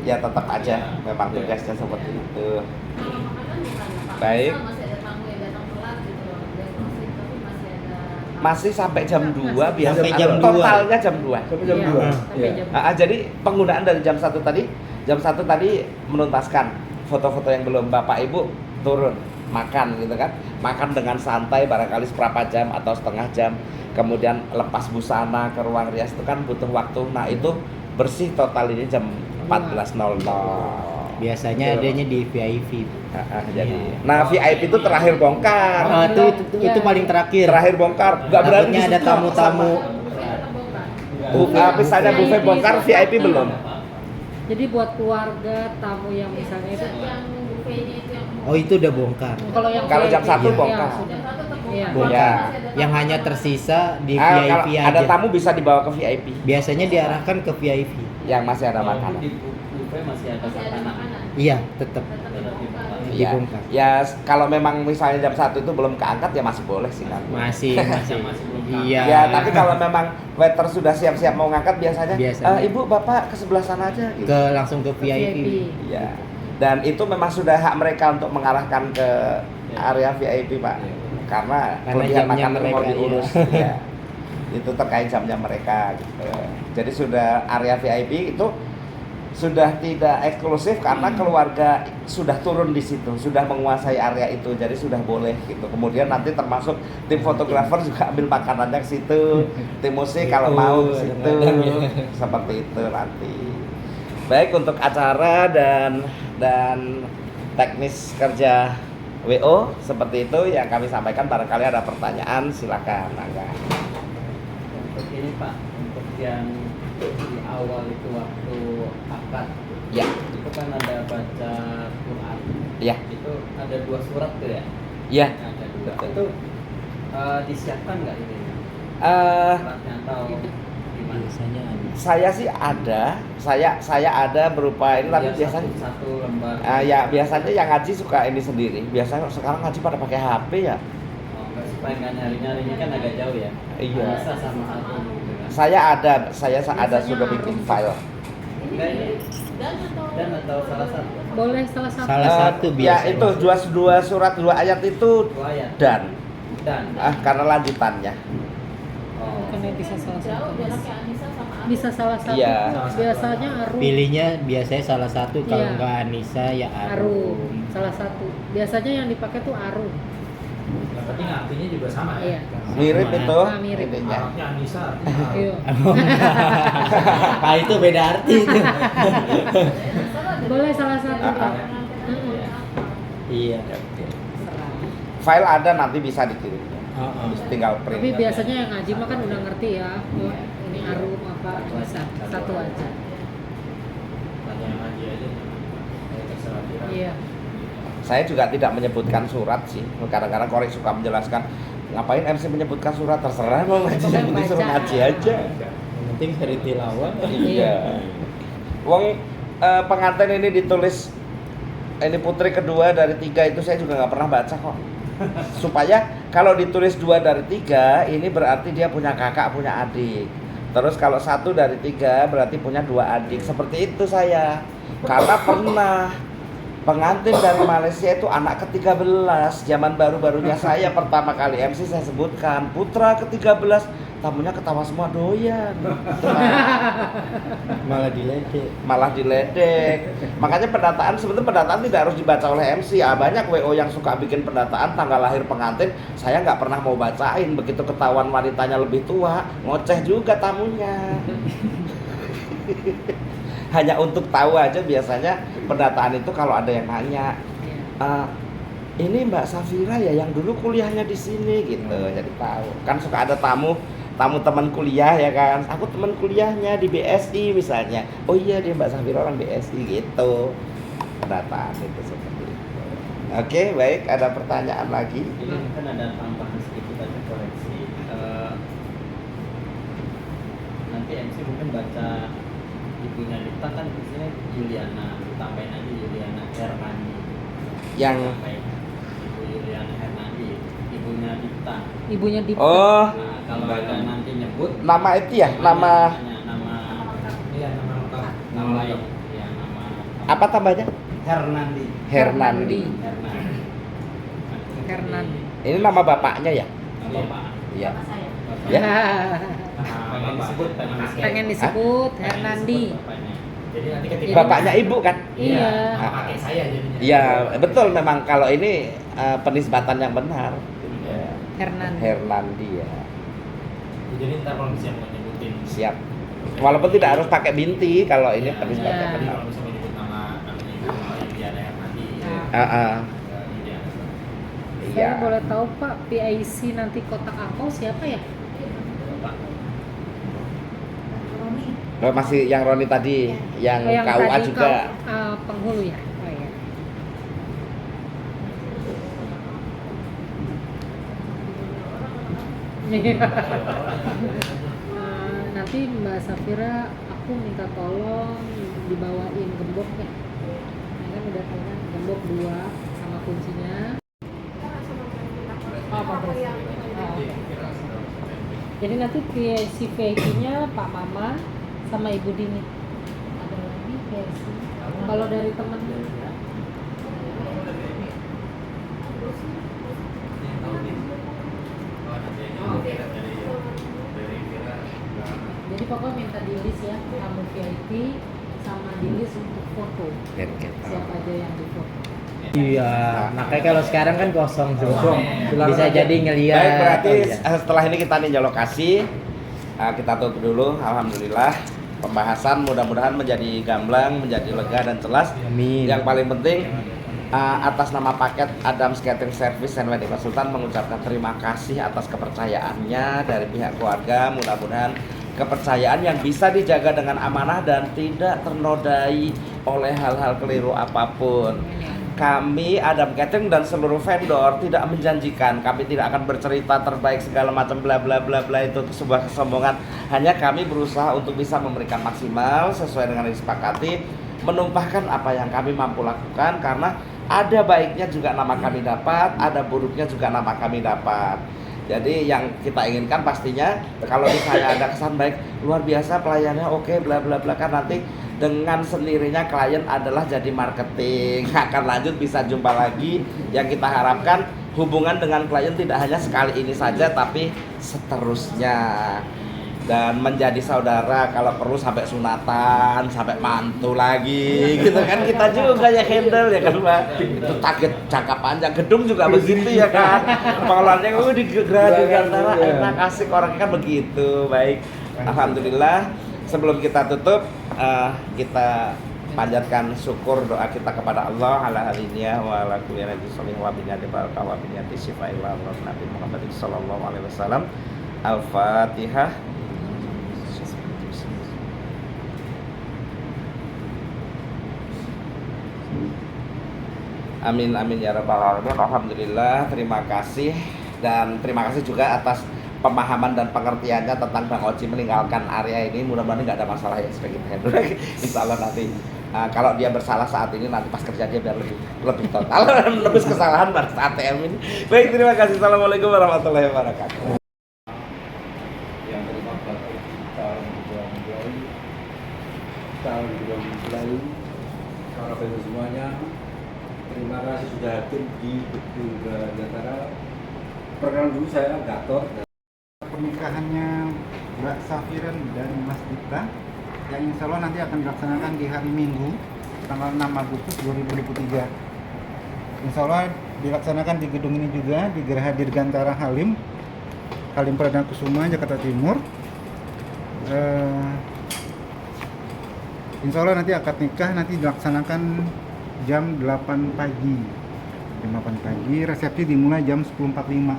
ya tetap aja memang tugasnya seperti itu. Kalau makanan gimana Pak? Baik. Misal masih ada tamu yang datang telat gitu loh, dan closing tapi masih ada Masih sampai jam 2 biasa. Sampai jam 2. Totalnya jam 2. Sampai jam Iya, 2. sampai jam Jadi penggunaan dari jam 1 tadi, menuntaskan foto-foto yang belum Bapak Ibu turun makan gitu kan, makan dengan santai barangkali seberapa jam atau setengah jam, kemudian lepas busana ke ruang rias itu kan butuh waktu. Nah itu bersih total ini jam 14.00. Biasanya adanya di VIP. Jadi, nah VIP itu terakhir bongkar, Itu paling terakhir. terakhir bongkar, nggak berani Takutnya ada di situ. tamu-tamu. Misalnya buffet bongkar, VIP belum. Jadi buat keluarga, tamu yang misalnya itu yang buffetnya itu yang Oh, itu udah bongkar. Kalau jam 1 iya, bongkar. sudah. jam 1 tetap Iya. bongkar. Iya. Masih ada Yang tamu. hanya tersisa di Kalau VIP aja. ada tamu bisa dibawa ke VIP Biasanya diarahkan ke VIP. yang masih ada Walaupun makanan. di buffet masih ada Masih ada makanan. makanan. Iya, tetap Tetap dibongkar. Iya. dibongkar. Ya kalau memang misalnya jam 1 itu belum keangkat ya masih boleh sih kan. Masih. Masih belum tahu. Iya. Ya, tapi kalau memang waiter sudah siap-siap mau ngangkat biasanya, Biasanya. Ibu, Bapak ke sebelah sana aja gitu. Langsung ke VIP. Iya. Dan itu memang sudah hak mereka untuk mengarahkan ke area VIP, Pak. Karena kelebihan jamnya makanan mau mereka, diurus. Iya. Itu terkait jamnya mereka gitu. Jadi sudah area VIP itu sudah tidak eksklusif karena keluarga sudah turun di situ, sudah menguasai area itu, jadi sudah boleh gitu. Kemudian nanti termasuk tim fotografer juga ambil makanannya ke situ, tim musik kalau mau ke situ, seperti itu nanti. Baik untuk acara dan teknis kerja WO seperti itu yang kami sampaikan. Barangkali ada pertanyaan, silakan. Mangga. Untuk ini Pak, untuk yang di awal itu waktu akad Ya, itu kan ada baca Quran. ya, Itu ada 2 surat tuh ya. ya. Ada 2. Itu disiapkan nggak ini? Eh, Suratnya atau gimana? Biasanya ada. saya sih ada, saya ada berupa ini tapi Ya, biasanya satu lembar. ya biasanya yang ngaji suka ini sendiri. Biasanya sekarang ngaji pada pakai HP ya. Oh, nggak, supaya nggak nyari-nyari, ini kan agak jauh ya. Iya. Bisa sama satu gitu kan. Saya ada sudah bikin file. Enggak ini Dan atau salah satu. Boleh salah satu. Salah satu Ya biasa. itu dua surat 2 ayat itu 2 ayat. dan Dan. karena lanjutannya. Oh. Karena bisa salah jauh satu. jaraknya Anissa sama Arum. Bisa salah satu. Iya. Biasanya Arum. Pilihnya biasanya salah satu, kalau Iya. nggak Anissa ya Arum. Arum. Salah satu. Biasanya yang dipakai tuh Arum. Yang penting artinya juga sama ya. Iya. Mirip Sama. itu Ah, mirip. intinya. Arabnya Anissa. Iya. Ah, itu beda arti itu. Boleh salah satu. Ah, ah. Iya. File ada nanti bisa dikirim. Heeh. Tinggal Tapi print. biasanya yang ngaji mah kan udah ngerti ya. Oh, ini Arum apa bisa satu aja. Tanya yang ngaji aja. Terserah dia. Iya. Saya juga tidak menyebutkan surat sih. Kadang-kadang Korek suka menjelaskan ngapain MC menyebutkan surat, terserah mau ngaji, yang penting suruh ngaji aja. Yang penting hari tilawah. Iya. Wong pengantin ini ditulis ini putri kedua dari 3 itu saya juga nggak pernah baca kok. Supaya kalau ditulis 2 dari 3 ini berarti dia punya kakak, punya adik. Terus kalau 1 dari 3 berarti punya 2 adik. Seperti itu saya. Karena pernah Pengantin dari Malaysia itu anak ke-13. Zaman baru-barunya saya pertama kali MC saya sebutkan putra ke-13. Tamunya ketawa semua doyan. Malah diledek. Malah diledek. Makanya pendataan sebenarnya pendataan tidak harus dibaca oleh MC. Ya, banyak WO yang suka bikin pendataan tanggal lahir pengantin. Saya nggak pernah mau bacain. Begitu ketahuan wanitanya lebih tua, ngoceh juga tamunya. Hanya untuk tahu aja biasanya pendataan itu kalau ada yang nanya, ini Mbak Safira ya yang dulu kuliahnya di sini gitu, jadi tahu. Kan suka ada tamu teman kuliah ya kan, aku teman kuliahnya di BSI misalnya. Oh iya dia Mbak Safira orang BSI gitu. Pendataan itu seperti itu. Oke, baik, ada pertanyaan lagi? Ini kan ada tambahan sedikit aja koreksi. Nanti MC mungkin baca ibunya Dita kan isinya Juliana, tambahin aja Juliana Hernandi. Yang Sampai Ibu Juliana Hernandi, ibunya Dita. Ibunya di oh Nah, kalau ada nanti nyebut nama itu ya, nama nama Iya, nama lengkap. nama lain, ya nama apa tambahnya? Hernandi. Hernandi. Hernandi. Ini nama bapaknya ya? Nama Bapak. Iya. Bapak saya. Ya. Pengen disebut, Pengen disebut Hernandi. bapaknya. Jadi nanti ketika Bapaknya ibu kan? Iya. pakai saya jadinya. Iya, betul memang kalau ini penisbatan yang benar. Ya. Hernandi. Hernandi ya. Jadi ntar kalau bisa mau nyebutin. Siap. Walaupun tidak harus pakai binti kalau ini penisbatan Iya. Jadi benar. kalau bisa menyebut namanya ibu Juliana Hernandi. Heeh. Juliana. Iya. Saya boleh tahu Pak, PIC nanti kotak angpau siapa ya? Bapak. Oh, masih yang Roni tadi, yang, Oh, KUA tadi juga. penghulu ya? Oh iya. Nanti Mbak Safira, aku minta tolong dibawain gembok ya. Ini kan udah tanya gembok 2 sama kuncinya. Oh, bagus. Oh, oke. Jadi nanti si VIP-nya Pak Mama sama Ibu Dini. Ada lagi VIP. Kalau dari temen jadi pokoknya minta di list ya, tamu VIP sama di list untuk foto. Siapa aja yang di foto. Iya, makanya kalau sekarang kan kosong semua. Bisa jadi ngeliat. Baik, berarti Oh, iya. setelah ini kita ninjau lokasi. Kita tutup dulu. Alhamdulillah pembahasan mudah-mudahan menjadi gamblang, menjadi lega dan jelas. Amin. Yang paling penting atas nama paket Adams Catering Service and Wedding Consultant mengucapkan terima kasih atas kepercayaannya dari pihak keluarga. Mudah-mudahan kepercayaan yang bisa dijaga dengan amanah dan tidak ternodai oleh hal-hal keliru apapun. Kami Adam Catering dan seluruh vendor tidak menjanjikan, kami tidak akan bercerita terbaik segala macam bla bla bla bla, itu sebuah kesombongan. Hanya kami berusaha untuk bisa memberikan maksimal sesuai dengan yang disepakati, menumpahkan apa yang kami mampu lakukan, karena ada baiknya juga nama kami dapat, ada buruknya juga nama kami dapat. Jadi yang kita inginkan pastinya kalau misalnya ada kesan baik, luar biasa pelayannya, oke bla bla bla, kan nanti dengan sendirinya klien adalah jadi marketing, akan lanjut bisa jumpa lagi. Yang kita harapkan hubungan dengan klien tidak hanya sekali ini saja tapi seterusnya, dan menjadi saudara kalau perlu sampai sunatan, sampai mantu lagi gitu kan, kita juga ya handle ya kan Pak. Itu target jangka panjang, gedung juga begitu ya kan, pengelolaannya di antara enak asik, orangnya kan begitu baik. Alhamdulillah. Sebelum kita tutup, kita panjatkan syukur doa kita kepada Allah ala haliniyah wa ala kulli nabiyyin sallallahu alaihi wa binyati syifa'il Nabi Muhammad sallallahu alaihi wasallam. Al-Fatihah. Amin amin ya rabbal alamin. Alhamdulillah, terima kasih, dan terima kasih juga atas pemahaman dan pengertiannya tentang Bang Oji meninggalkan area ini. Mudah-mudahan nggak ada masalah ya sebagai handle. Insya Allah nanti kalau dia bersalah saat ini, nanti pas kerja dia biar lebih total lebih kesalahan pada saat TM ini. Baik, terima kasih. Assalamualaikum warahmatullahi wabarakatuh. Yang terima kasih tahun 2020 tahun 2020 para penonton semuanya, Terima kasih sudah hadir di Gedung Granatara. Perkenalan dulu, saya Gatot. Pernikahannya Mbak Safiran dan Mas Dita yang insya Allah nanti akan dilaksanakan di hari Minggu tanggal 6 Agustus 2023. Insya Allah dilaksanakan di gedung ini juga di Geraha Dirgantara Halim Perdana Kusuma, Jakarta Timur. Insya Allah nanti akad nikah nanti dilaksanakan jam 8 pagi. Jam 8 pagi, resepsi dimulai jam 10.45.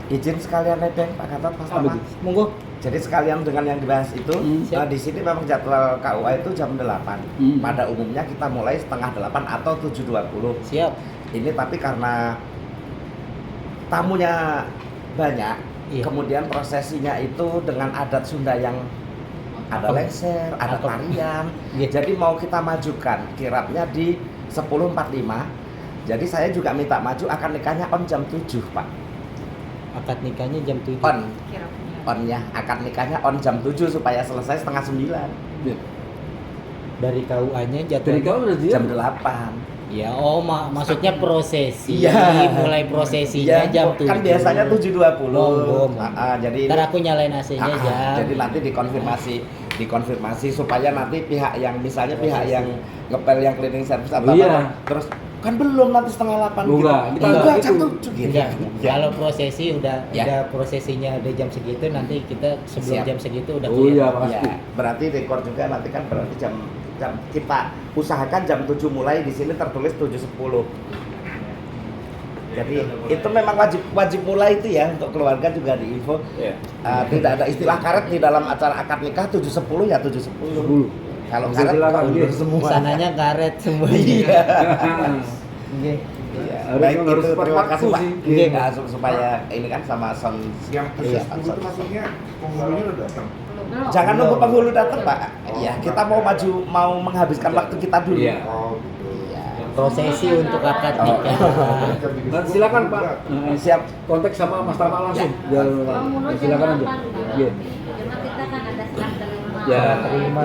Izin sekalian nebeng Pak Gatot, Mas Tama. Monggo. Jadi sekalian dengan yang dibahas itu, siap. di sini memang jadwal KUA itu jam 8. Pada umumnya kita mulai setengah 8 atau 7.20. Siap. Ini tapi karena tamunya banyak, Iya. kemudian prosesinya itu dengan adat Sunda yang ada lengser, ada tarian. Iya. Jadi mau kita majukan kirapnya di 10.45. Jadi saya juga minta maju akan nikahnya on jam 7, Pak. Akad nikahnya jam 7. Onnya akad nikahnya on jam 7 supaya selesai setengah 9. Dari KUA-nya Dari jadwal kau berarti Jam 8. ya, maksudnya prosesi. Iya. Mulai prosesinya Iya, jam 7. kan biasanya 7.20. Monggo. Jadi Ntar aku nyalain AC-nya jam. jadi nanti dikonfirmasi supaya nanti pihak yang misalnya pihak yang ngepel yang cleaning service atau Iya. apa, terus kan belum nanti setengah 8 Enggak, kita enggak gitu. jam 7 gitu. Enggak. Ya. Kalau prosesi udah Ya. prosesinya udah jam segitu, nanti kita sebelum Siap. jam segitu udah Oh iya, clear. pasti. Ya, berarti rekor juga nanti kan berarti jam kita usahakan jam 7 mulai, di sini tertulis 7.10. Jadi itu memang wajib mulai itu ya untuk keluarga juga diinfo. Iya. Tidak ada istilah karet di dalam acara akad nikah 7.10 ya 7.10. Kalau Bisa karet silakan, mundur iya. semua. Sananya karet semuanya. Iya. Nggih. Iya. Harus- Baik harus itu tepat terima waktu kasih Pak. sih. Nggih, Iya. supaya ini kan sama sound Yang iya, proses dulu sound- itu maksudnya penghulunya udah datang. Jangan nunggu penghulu datang Pak. Iya, kita mau maju, mau menghabiskan waktu kita dulu. Iya. Oh gitu. Iya. Prosesi untuk akad Oh. nikah. Nah, silakan Pak. Siap. Kontak sama Mas Tama langsung. Biar silakan aja. Iya. Cuma kita kan ada serah terima. Ya, Terima.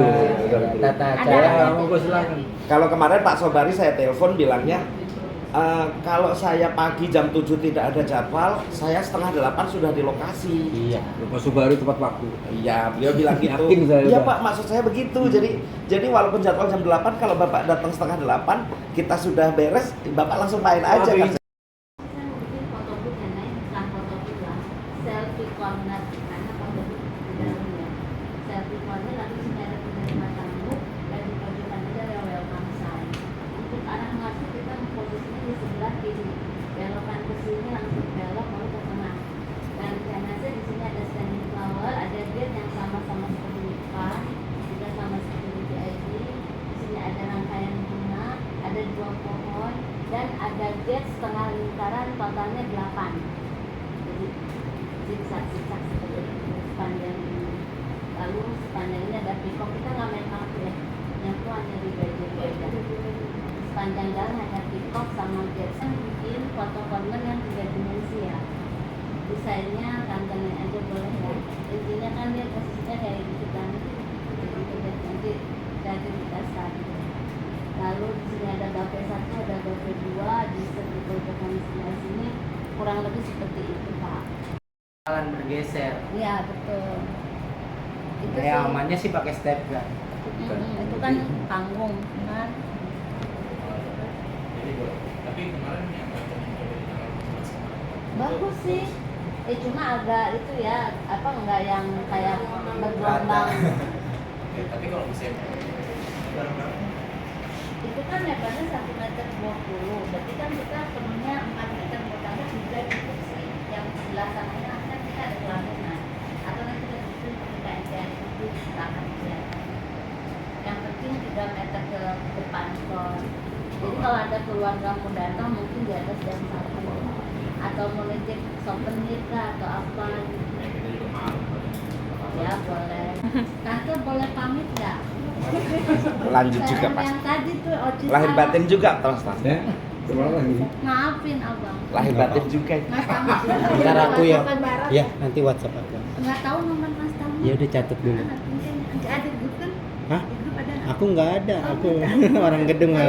Tata Ada. cara. Ya, monggo silakan. Kalau kemarin Pak Sobari saya telepon bilangnya kalau saya pagi jam 7 tidak ada jadwal, saya setengah 8 sudah di lokasi. Iya. Pak Subari tepat waktu. Iya, beliau bilang gitu. Yakin saya, Iya Pak. Pak, maksud saya begitu. Jadi walaupun jadwal jam 8, kalau Bapak datang setengah 8, kita sudah beres, Bapak langsung main aja kan. Kan bikin foto booth yang lain, bukan foto booth lah, selfie corner karena foto booth di dalamnya. Selfie corner lalu sini ada penerima tamu dan di pojokan ada welcome sign. Untuk arah masuk kita posisinya di sebelah kiri, belokan ke sini langsung belok baru ke tengah. Dan kanannya di sini ada standing flower, ada gate yang sama-sama seperti nikah, juga sama seperti VIP. Di sini ada rangkaian bunga, ada 2 pohon dan ada gate setengah lingkaran totalnya 8. Jadi zigzag seperti itu sepanjang ini. Lalu sepanjang ini ada pikok, kita nggak main kartu ya, yang itu hanya di baju aja. Sepanjang jalan hanya pikok sama gate. Saya bikin foto corner yang 3 dimensi ya. Desainnya kantongnya aja boleh ya. Intinya kan dia posisinya kayak gitu kan. Jadi kita nanti dari kita start. Lalu di sini ada gape 1, ada gape 2, di pojokan sebelah sini kurang lebih seperti itu Pak. Jalan bergeser. Iya betul. Itu Ya sih. amannya sih pakai step kan. Itu kan panggung kan. Tapi kemarin yang Bagus sih. Cuma agak itu ya, apa enggak yang kayak bergelombang. tapi kalau misalnya Itu kan lebarnya 1,20 meter, berarti kan kita penuhnya 4 meter pertama juga cukup sih. Yang sebelah sananya kan kita ada pelaminan. Atau nanti kita bikin pakai kain itu akan kelihatan. Yang penting 3 meter ke depan kos. Jadi kalau ada keluarga mau datang mungkin di atas jam 1 atau mau nitip souvenir kah atau apa gitu. kita juga malu. Ya boleh. Tante boleh pamit nggak? Lanjut juga Pak. Yang tadi tuh Oci Lahir salah. batin juga terus Mas. Ya. Terima kasih. Maafin abang. Lahir batin juga. Mas Tami. Ntar aku ya. Ya, nanti WhatsApp aku. Nggak tahu nomor Mas Tami. Ya udah catat dulu. Mungkin ada di grup kan? Hah? Di grup ada. Aku nggak ada. Aku orang gedung malah.